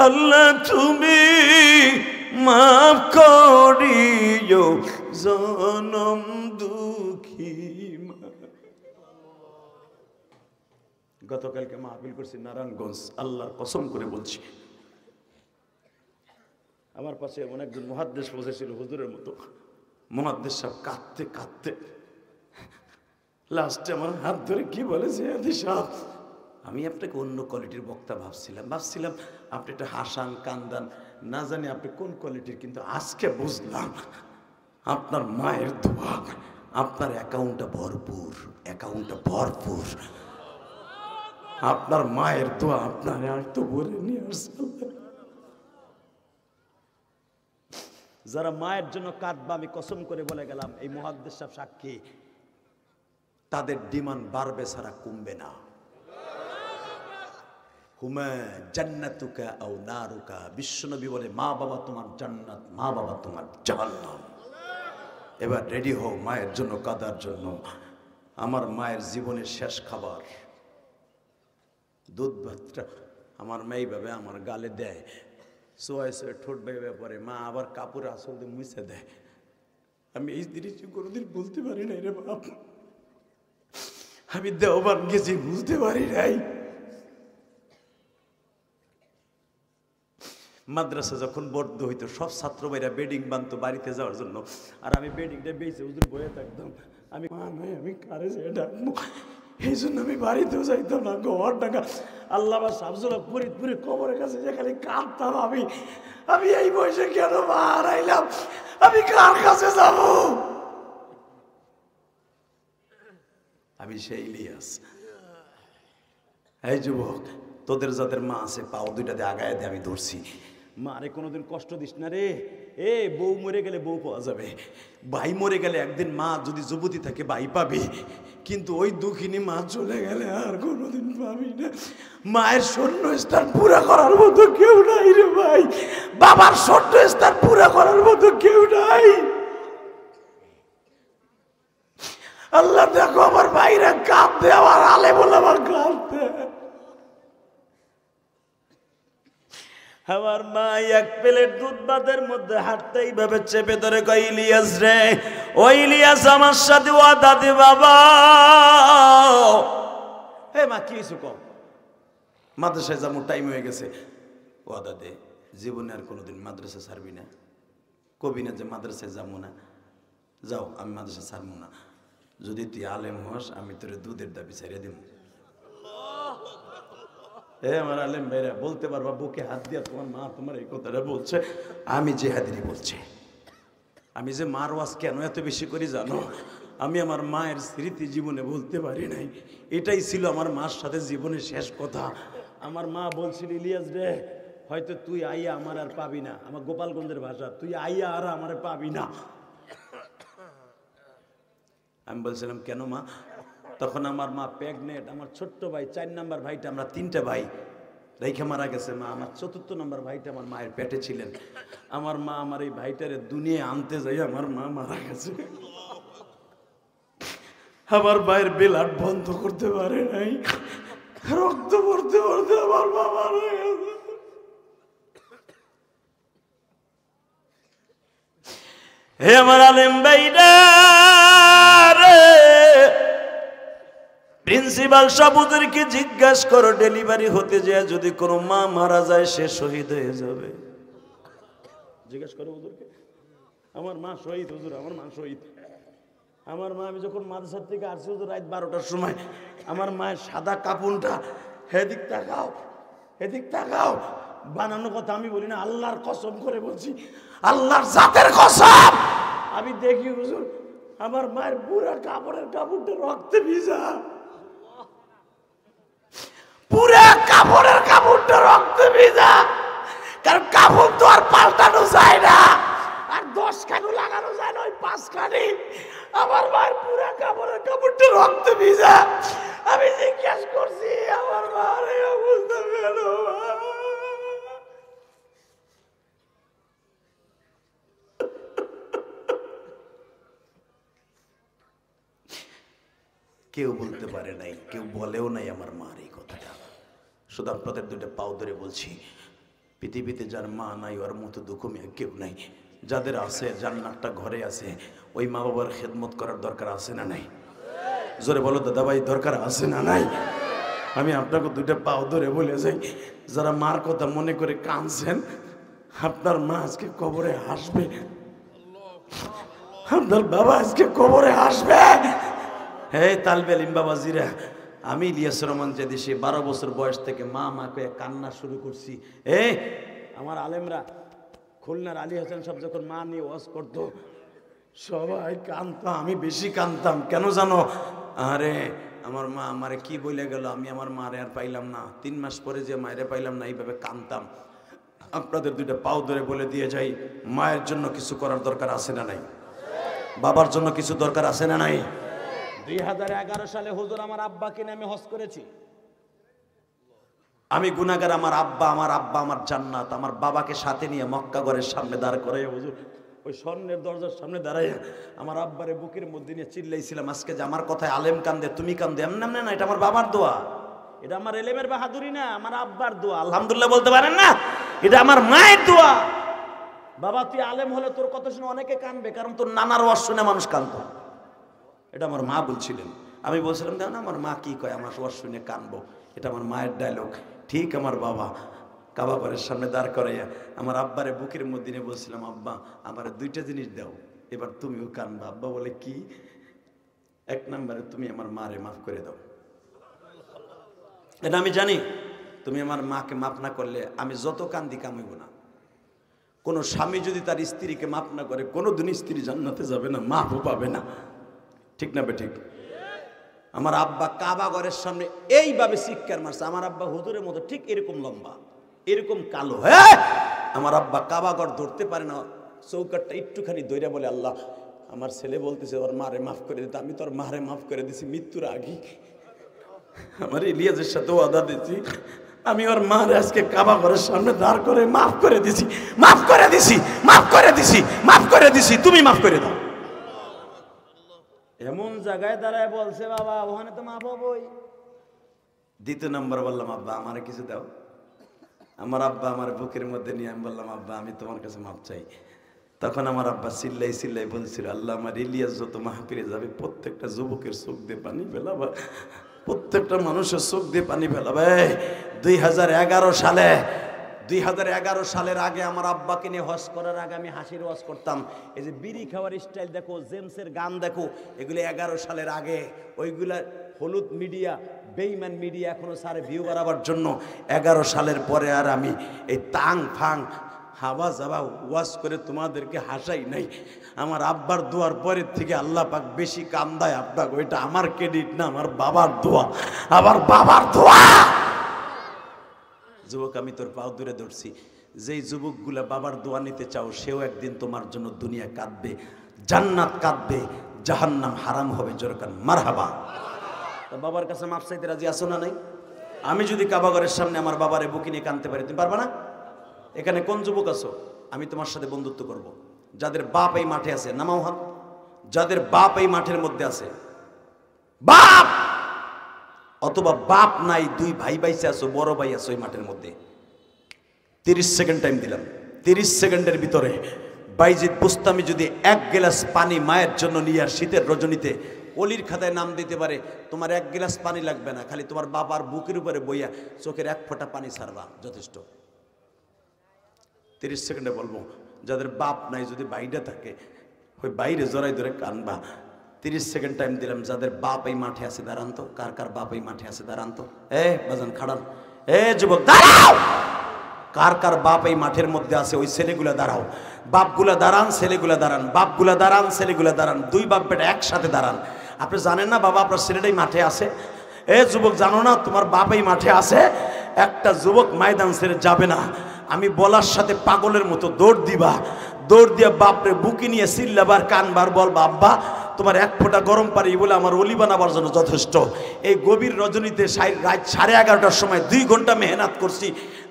আল্লাহ তুমি মাফ করিও জনম দুঃখী। গতকালকে মাহফিল করছি নারায়ণগঞ্জ, আল্লাহর কসম করে বলছি, আমার পাশে এমন একজন মুহাদ্দিস বসেছিল হুজুরের মতো। মুহাদ্দিস সাহেব কাঁদতে কাঁদতে লাস্টে আমার হাত ধরে কি বলেছে, হাদিস সাহেব আমি আপনাকে অন্য কোয়ালিটির বক্তা ভাবছিলাম আপনি একটা হাসান কান্দান, না জানি আপনি কোন কোয়ালিটির, কিন্তু আজকে বুঝলাম আপনার মায়ের দোয়া, আপনার অ্যাকাউন্টটা ভরপুর, আপনার মায়ের দোয়া আপনার তো বলে নিয়ে আসছে। যারা মায়ের জন্য কাঁদবা, আমি কসম করে বলে গেলাম, এই মুহাদ্দিস সাহেব সাক্ষী, তাদের ডিমান্ড বাড়বে ছাড়া কমবে না। হুমা জান্নাতুকা আও নারুকা, বিশ্বনবী বলে মা বাবা তোমার জান্নাত, মা বাবা তোমার জাহান্নাম। এবার রেডি হও মায়ের জন্য কাঁদার জন্য। আমার মায়ের জীবনের শেষ খাবার দুধ ভাতটা আমার মেয়ে ভাবে আমার গালে দেয়, সোয়া ঠোঁট ভেবে পরে মা আবার কাপড় আসল দিয়ে মুছে দেয়। আমি এই দৃশ্য কোনোদিন বলতে পারি নাই রে বাপ, আমি দেওবান গেছি বুঝতে পারি নাই। মাদ্রাসা যখন বদ্ধ হইতো সব ছাত্র ভাইরা বেডিং বানতো বাড়িতে যাওয়ার জন্য, আর আমি বেডিংটা বেঁচে হুজুর বয়ে থাকতাম। আমি মা নাই, আমি কারে যে ডাকবো, এই জন্য আমি বাড়িতেও যাইতাম না, ঘর ডাকা। আল্লাহ বা সাবজুল্লাহ ফরিদপুরে কবরের কাছে যেখানে কাঁদতাম আমি এই বয়সে কেন মা হারাইলাম, আমি কার কাছে যাব? আমি সেই ইলিয়াস। এই যুবক, তোদের যাদের মা আছে পাও দুইটাতে আগায় দিয়ে আমি ধরছি, মা রে কোনোদিন কষ্ট দিস না রে। এ বউ মরে গেলে বউ পাওয়া যাবে, ভাই মরে গেলে একদিন মা যদি যুবতী থাকে ভাই পাবি, কিন্তু ওই দুঃখিনী মা চলে গেলে আর কোনোদিন পাবি না। মায়ের শূন্যস্থান পুরা করার মতো কেউ নাই রে ভাই, বাবার শূন্যস্থান পুরা করার মতো কেউ নাই। আল্লাহ দেখো আমার ভাইরা কাঁদতে, আমার আলে বলে আমার কাঁদতে। আমার মা এক প্লেট দুধ ভাতের মধ্যে হাঁটতে এইভাবে চেপে ধরে কই, ইলিয়াস রে, ও ইলিয়াস আমার সাথে ওয়াদা দে বাবা। হে মা কি হয়েছে কম, মাদ্রাসায় যাবো টাইম হয়ে গেছে, ওয়াদা দে জীবনে আর কোনোদিন মাদ্রাসা ছাড়বি না, কবি না যে মাদ্রাসায় যাবো না। যাও আমি মাদ্রাসা ছাড়বো না, যদি তুই আলেম হস আমি তোর দুধের দাবি ছাড়িয়ে দিব। আমার আলেম ভাইরা বলতে পারবা বুকে হাত দিয়া তোমার মা তোমার এই কথাটা বলছে, আমি জেহাদিরি বলছি। আমি যে মার ওয়াজ কেন এত বেশি করি জানো, আমি আমার মায়ের স্মৃতি জীবনে বলতে পারি নাই, এটাই ছিল আমার মার সাথে জীবনের শেষ কথা। আমার মা বলছিল, ইলিয়াস রে হয়তো তুই আইয়া আমার আর পাবি না, আমার গোপালগঞ্জের ভাষা, তুই আইয়া আর আমার পাবি না। আমি বলছিলাম কেন মা? তখন আমার মা প্রেগনেন্ট, আমার ছোট্ট ভাই 4 নাম্বার ভাইটা, আমরা 3টে ভাই রেখে মারা গেছে মা, আমার 4র্থ নাম্বার ভাইটা আমার মায়ের পেটে ছিলেন। আমার মা আমার এই ভাইটারে দুনিয়া আনতে যাই আমার মা মারা গেছে। আমার ভাইয়ের ব্লাড বন্ধ করতে পারে নাই, রক্ত পড়তে পড়তে আমার মা মারা গেছে। হে আমার আলেম ভাইরা রে, প্রিন্সিপাল সাহেবদেরকে জিজ্ঞাসা করো, ডেলিভারি হতে যায় যদি কোনো মা মারা যায় সে শহীদ হয়ে যাবে। জিজ্ঞেস করো ওদেরকে, আমার মা শহীদ হুজুর, আমার মা শহীদ। আমার মা, আমি যখন মাদ্রাসা থেকে আসছি হুজুর রাত 12টার সময়, আমার মায়ের সাদা কাপড়টা হেদিক তাকাও হেদিক তাকাও বানানো কথা আমি বলি না, আল্লাহর কসম করে বলছি, আল্লাহর জাতের কসম, আমি দেখি হুজুর আমার মায়ের পুরা কাপড়টা রক্তে ভিজা, পুরা কাপড়টা রক্তে ভিজা। কারণ কাপড় তো আর পাল্টানো যায় না, আর 10 খানি লাগানো যায় না, ওই 5 খানি। আমার মায়ের পুরা কাপড়ের কাপড়টা রক্ত ভিজা। আমি জিজ্ঞেস করছি আমার মার এই অবস্থা কেন? কেউ বলতে পারে নাই, কেউ বলেও নাই আমার মার এই কথাটা। শুধু আপনাদের দুটো পাও ধরে বলছি, পৃথিবীতে যার মা নাই ওর মতো দুঃখমিয়া কেউ নাই। যাদের আছে, জান্নাতটা ঘরে আছে, ওই মা বাবার খেদমত করার দরকার আছে না নাই? জোরে বলো দাদা ভাই, দরকার আছে না নাই? আমি আপনাকে দুটো পাও ধরে বলে যাই, যারা মার কথা মনে করে কাঁদছেন, আপনার মা আজকে কবরে হাসবে, আপনার বাবা আজকে কবরে হাসবে। হে তালবে আলিম বাবাজিরা, আমি ইলিয়াস রহমান যদি সে 12 বছর বয়স থেকে মা মাকে কান্না শুরু করছি। আমার আলেমরা খুলনার আলী হাসান সব যখন মা নিয়ে ওয়াজ করতো সবাই কাঁদতো, আমি বেশি কাঁদতাম। কেন জানো? আরে আমার মা আমারে কি বলে গেল, আমি আমার মারে আর পাইলাম না। 3 মাস পরে যে মায়েরে পাইলাম না, এইভাবে কাঁদতাম। আপনাদের দুইটা পাও ধরে বলে দিয়ে যাই, মায়ের জন্য কিছু করার দরকার আছে না নাই? বাবার জন্য কিছু দরকার আছে না নাই? 2011 সালে হুজুর আমার আব্বাকে নিয়ে আমি হজ করেছি। আমি গুনাহগার, আমার আব্বা আমার জান্নাত। আমার বাবাকে সাথে নিয়ে মক্কা ঘরের সামনে দাঁড় করে হুজুর ওই স্বর্ণের দরজার সামনে দাঁড়াই আমার আব্বারে বুকের মধ্যে নিয়ে চিল্লাইছিলাম, আজকে যে আমার কথায় আলেম কান্দে, তুমি কান্দে, এমন না, এটা আমার বাবার দোয়া। এটা আমার এলেমের বাহাদুরি না, আমার আব্বার দোয়া। আলহামদুলিল্লাহ বলতে পারেন না? এটা আমার মায়ের দোয়া। বাবা তুই আলেম হলে তোর কথা শুনে অনেকে কানবে, কারণ তোর নানার ওয়াজ শুনে মানুষ কানতো। এটা আমার মা বলছিলেন। আমি বলছিলাম দেখো না আমার মা কি কয়, আমার ওয়াজ শুনে কানবো। এটা আমার মায়ের ডায়লগ। ঠিক আমার বাবা কাবা ঘরের সামনে দাঁড় করাইয়া আমার আব্বারে বুকের মধ্যে নিয়ে বলছিলাম, আব্বা আমার 2টা জিনিস দাও, এবার তুমিও কানবা। আব্বা বলে কি? 1 নম্বরে তুমি আমার মারে মাফ করে দাও। এটা আমি জানি, তুমি আমার মাকে মাফ না করলে আমি যত কান্দি কামাইব না। কোনো স্বামী যদি তার স্ত্রীকে মাফ না করে, কোনোদিন স্ত্রী জান্নাতে যাবে না, মাফও পাবে না। ঠিক না বেঠিক? আমার আব্বা কাবা ঘরের সামনে এইভাবে চিৎকার মারছে। আমার আব্বা হুজুরের মতো ঠিক এরকম লম্বা, এরকম কালো। হ্যাঁ, আমার আব্বা কাবা ঘর ধরতে পারে না, চৌকাটটা একটুখানি দইরা বলে, আল্লাহ আমার ছেলে বলতেছে ওর মারে মাফ করে দিতে। আমি তোর মারে মাফ করে দিছি মৃত্যুর আগে। আমার ইলিয়াসের সাথে ওয়াদা দিছি, আমি ওর মারে আজকে কাবা ঘরের সামনে দাঁড় করে মাফ করে দিছি, মাফ করে দিছি, মাফ করে দিছি, মাফ করে দিছি, তুমি মাফ করে দাও। এমন জায়গায় দাঁড়ায় বলছে, বাবা ওখানে তো মাফ হবই। 2 নম্বর বললাম, আব্বা আমারে কিছু দাও। আমার আব্বা আমার বুকের মধ্যে নিয়ে আমি বললাম, আব্বা আমি তোমার কাছে মাফ চাই। তখন আমার আব্বা চিল্লাই চিল্লাই বলছিল, আল্লাহ আমার ইলিয়াস যত মাহফিলে যাবে প্রত্যেকটা যুবকের চোখ দিয়ে পানি ফেলাবা, প্রত্যেকটা মানুষের চোখ দিয়ে পানি ফেলাবে। 2011 সালের আগে আমার আব্বাকে নিয়ে হজ করার আগে আমি হাসির ওয়াজ করতাম। এই যে বিড়ি খাওয়ার স্টাইল দেখো, জেমসের গান দেখো, এগুলো 11 সালের আগে। ওইগুলা হলুদ মিডিয়া, বেইমান মিডিয়া এখনো সারে ভিউ বাড়াবার জন্য। 11 সালের পরে আর আমি এই তাং ফাং হাওয়া যাওয়া ওয়াজ করে তোমাদেরকে হাসাই নাই। আমার আব্বার দোয়ার পরের থেকে আল্লাহ পাক বেশি কান্দায় আব্বাক। ওইটা আমার ক্রেডিট না, আমার বাবার দোয়া, আমার বাবার দোয়া। যুবক আমি তোর পাও ধরে ধরছি, যেই যুবকগুলা বাবার দোয়া নিতে চাও, সেও একদিন তোমার জন্য দুনিয়া কাঁদবে, জান্নাত কাঁদবে, জাহান্নাম হারাম হবে। জোরকান মারহাবা। বাবার কাছে মাফ চাইতে রাজি আছো না নাই? আমি যদি কাবা ঘরের সামনে আমার বাবারে বুকে নিয়ে কাঁদতে পারি, তুমি পারবা না? এখানে কোন যুবক আছো? আমি তোমার সাথে বন্ধুত্ব করব। যাদের বাপ এই মাঠে আছে নামাও হাত। যাদের বাপ এই মাঠের মধ্যে আছে, বাপ অথবা বাপ নাই, 2 ভাই বাইসে আছো, বড় ভাই আছো এই মাঠের মধ্যে, 30 সেকেন্ড টাইম দিলাম। 30 সেকেন্ডের ভিতরে বাইজিদ বুস্তামি যদি 1 গ্লাস পানি মায়ের জন্য নিয়ে আর শীতের রজনীতে অলির খাতায় নাম দিতে পারে, তোমার 1 গ্লাস পানি লাগবে না, খালি তোমার বাবার বুকের উপরে বইয়া চোখের 1 ফোঁটা পানি ছাড়বা, যথেষ্ট। 30 সেকেন্ডে বলবো। যাদের বাপ নাই, যদি বাইরে থাকে, ওই বাইরে জড়াই ধরে কানবা। 30 সেকেন্ড টাইম দিলাম। যাদের বাপ এই মাঠে আছে দাঁড়ান তো, কার কার বাপ এই মাঠে আছে দাঁড়ান তো। বাজান খাড়ান, যুবক দাঁড়াও। কার কার বাপ এই মাঠের মধ্যে আছে, ওই ছেলেগুলা দাঁড়াও। বাপগুলা দাঁড়ান, ছেলেগুলা দাঁড়ান, বাপগুলা দাঁড়ান, ছেলেগুলা দাঁড়ান, 2 বাপ বেটা একসাথে দাঁড়ান। আপনি জানেন না বাবা আপনার ছেলেটাই মাঠে আছে? যুবক জানো না তোমার বাপ এই মাঠে আছে? একটা যুবক ময়দান ছেড়ে যাবে না। আমি বলার সাথে পাগলের মতো দৌড় দিবা, দৌড় দিয়া বাপরে বুকি নিয়ে চিল্লাবার কানবার, বল বাবা তোমার এক ফোঁটা গরম পানি বলে আমার অলি বানাবার জন্য যথেষ্ট। এই গভীর রজনীতে রাত 11:30টার সময় 2 ঘন্টা মেহনত করছি,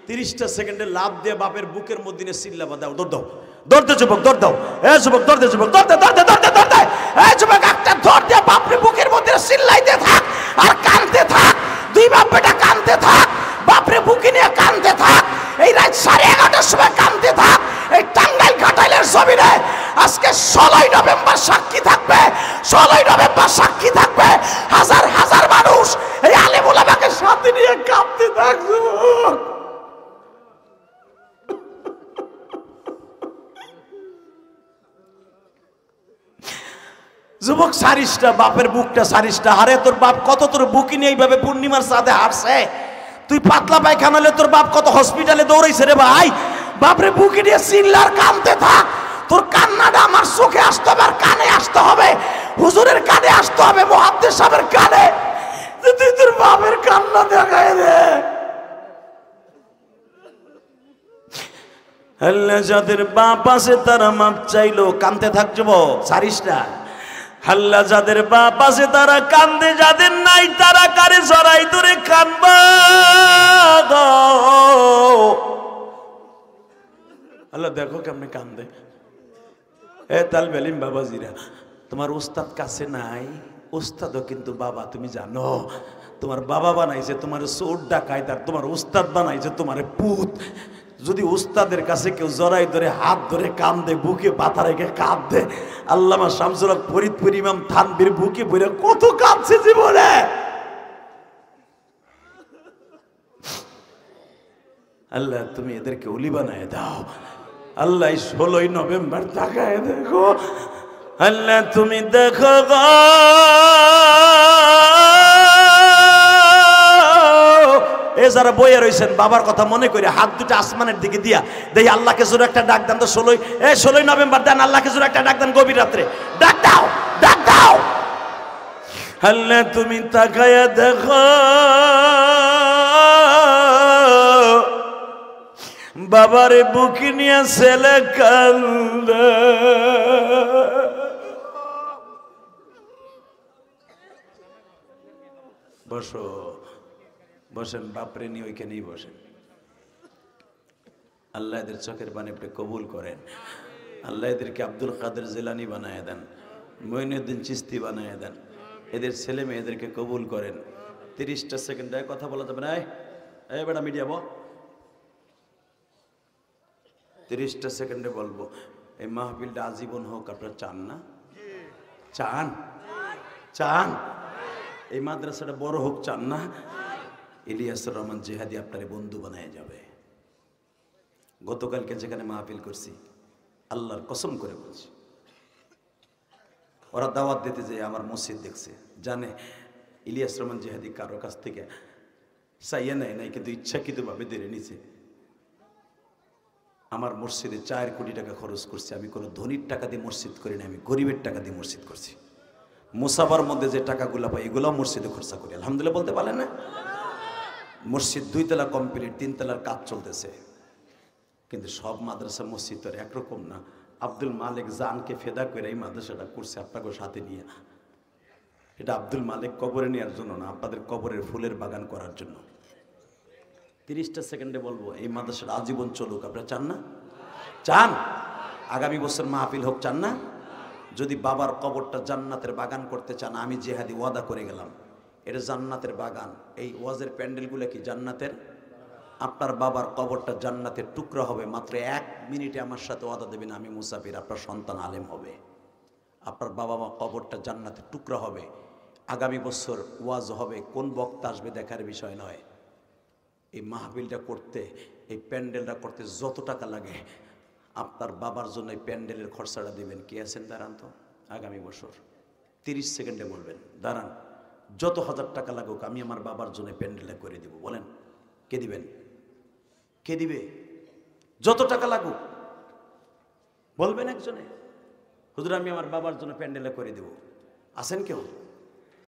30টা সেকেন্ডে লাভ দিয়ে বাপের বুকের মধ্যে সিল্লা দাও, দৌড় দাও, দৌড় দে যুবক, দৌড় দাও, এ যুবক দৌড় দে, যুবক দৌড় দে, দৌড় দে, দৌড় দে, দৌড় দে, এ যুবক একটা দৌড় দিয়ে বাপরে বুকের মধ্যে চিল্লাইতে থাক আর কাঁদতে থাক, 2 বাপ বেটা কাঁদতে থাক, বাপরে বুকে নিয়ে কাঁদতে থাক, এই রাত 11:30টার সময় কাঁদতে থাক। এই টাঙ্গাইল ঘাটাইলের জমিনে আজকে 16ই নভেম্বর সাক্ষী থাকবে, 16ই নভেম্বর সাক্ষী থাকবে, হাজার হাজার মানুষ এই আলেম ওলামাকে সাথে নিয়ে কাঁদতে থাকবে। যুবক সারিসটা, বাপের বুকটা সারিসটা, হারে তোর বাপ কত তোর বুকি নিয়ে এইভাবে পূর্ণিমার সাথে হারছে, তুই পাতলা পায়খানা হলে তোর বাপ কত হসপিটালে দৌড়াইছে রে ভাই। বাপরে বুকি নিয়ে চিল্লার কানতে থাক, তোর কান্নাটা আমার চোখে আসতে হবে আর কানে আসতে হবে, হুজুরের কানে আসতে হবে, মুহাদ্দিস সাহেবের কানে, তুই তোর বাপের কান্না দেখায় রে। আল্লাহ যাদের বাপ আছে তারা মাপ চাইলো, কানতে থাকব সারিসটা। আল্লাহ যাদের বাপ আছে তারা কান্দে, যাদের নাই তারা কারে জড়াই ধরে কানবা। আল্লাহ দেখো কেমনে কান্দে। এ তালবে ইলম বাবাজিরা, তোমার উস্তাদ কাছে নাই, উস্তাদও কিন্তু বাবা, তুমি জানো তোমার বাবা বানাইছে তোমার চোর ডাকাইত, আর তোমার উস্তাদ বানাইছে তোমার পুত। যদি উস্তাদের কাছে কেউ জড়াই ধরে হাত ধরে কান্দে, বুকে পাতা রেখে কাঁদে, আল্লামা শামসুল হক ফরিদপুর ইমাম থানবীর বুকে বইরে কত কাঁদছে জীবনে। আল্লাহ তুমি এদেরকে ওলি বানায় দাও। আল্লাহ 16ই নভেম্বর তাকায় দেখো, আল্লাহ তুমি দেখো গো, এ যারা বইয়ে রয়েছেন বাবার কথা মনে করে হাত দুটো আসমানের দিকে দিয়া দেই, আল্লাহকে জোরে একটা ডাক দেন তো। 16ই নভেম্বর দেন, আল্লাহকে জোরে একটা ডাক দেন, গভীর রাত্রে ডাক দাও, ডাক দাও। আল্লাহ তুমি তাকায়া দেখো, বাবারে বুকে নিয়ে ছেলে কান্দে। বসো, বসেন, বাপরে নিয়ে ওইখানেই বসেন। আল্লাহ এদের চোখের পানি আপনি কবুল করেন। আল্লাহ এদেরকে আব্দুল কাদের জিলানী বানায় দেন, মঈনুদ্দিন চিশতি বানায় দেন, এদের ছেলে মেয়েদেরকে কবুল করেন। 30টা সেকেন্ডে কথা বলা যাবে না। এই বেটা মিডিয়া বল, 30টা সেকেন্ডে বলবো। এই মাহফিলটা আজীবন হোক, আপনারা চান না? চান? চান এই মাদ্রাসাটা বড় হোক, চান না? ইলিয়াসুর রহমান জিহাদি আপনার বন্ধু বানায় যাবে। গতকালকে যেখানে মাহফিল করছি, আল্লাহর কসম করে বলছি, ওরা দাওয়াত দিতে যে আমার মসজিদ দেখছে, জানে ইলিয়াস রহমান জিহাদি কারো কাছ থেকে চাইয়া নেয় নাই, কিন্তু ইচ্ছাকৃতভাবে দেড়ে নিছে। আমার মসজিদে 4 কোটি টাকা খরচ করছে। আমি কোনো ধনীর টাকা দিয়ে মসজিদ করি না, আমি গরিবের টাকা দিয়ে মসজিদ করছি। মুসাফার মধ্যে যে টাকাগুলো পাই এগুলো মসজিদে খরচা করি, আলহামদুলিল্লাহ বলতে পারলেন না? মসজিদ 2 তলা কমপ্লিট, 3 তলার কাজ চলতেছে। কিন্তু সব মাদ্রাসা মসজিদ তো একরকম না। আব্দুল মালিক জানকে ফেদা করে এই মাদ্রাসাটা করছে আপনাকে সাথে নিয়ে। এটা আব্দুল মালিক কবরে নেওয়ার জন্য না, আপনাদের কবরের ফুলের বাগান করার জন্য। 30টা সেকেন্ডে বলবো, এই মাদ্রাসাটা আজীবন চলুক, আপনারা চান না? চান? আগামী বছর মাহফিল হোক, চান না? যদি বাবার কবরটা জান্নাতের বাগান করতে চান, আমি জিহাদি ওয়াদা করে গেলাম, এটা জান্নাতের বাগান। এই ওয়াজের প্যান্ডেলগুলো কি জান্নাতের? আপনার বাবার কবরটা জান্নাতের টুকরা হবে। মাত্র 1 মিনিটে আমার সাথে ওয়াদা দেবেন, আমি মুসাফির, আপনার সন্তান আলেম হবে, আপনার বাবা মা কবরটা জান্নাতের টুকরা হবে। আগামী বছর ওয়াজ হবে, কোন বক্তা আসবে দেখার বিষয় নয়। এই মাহফিলটা করতে, এই প্যান্ডেলটা করতে যত টাকা লাগে, আপনার বাবার জন্য এই প্যান্ডেলের খরচাটা দিবেন। কে আছেন দাঁড়ান তো? আগামী বছর 30 সেকেন্ডে বলবেন, দাঁড়ান, যত হাজার টাকা লাগুক আমি আমার বাবার জন্য প্যান্ডেলটা করে দিব। বলেন কে দিবেন? কে দিবে? যত টাকা লাগুক বলবেন একজনে, হুজুর আমি আমার বাবার জন্য প্যান্ডেলটা করে দেব। আছেন কেউ?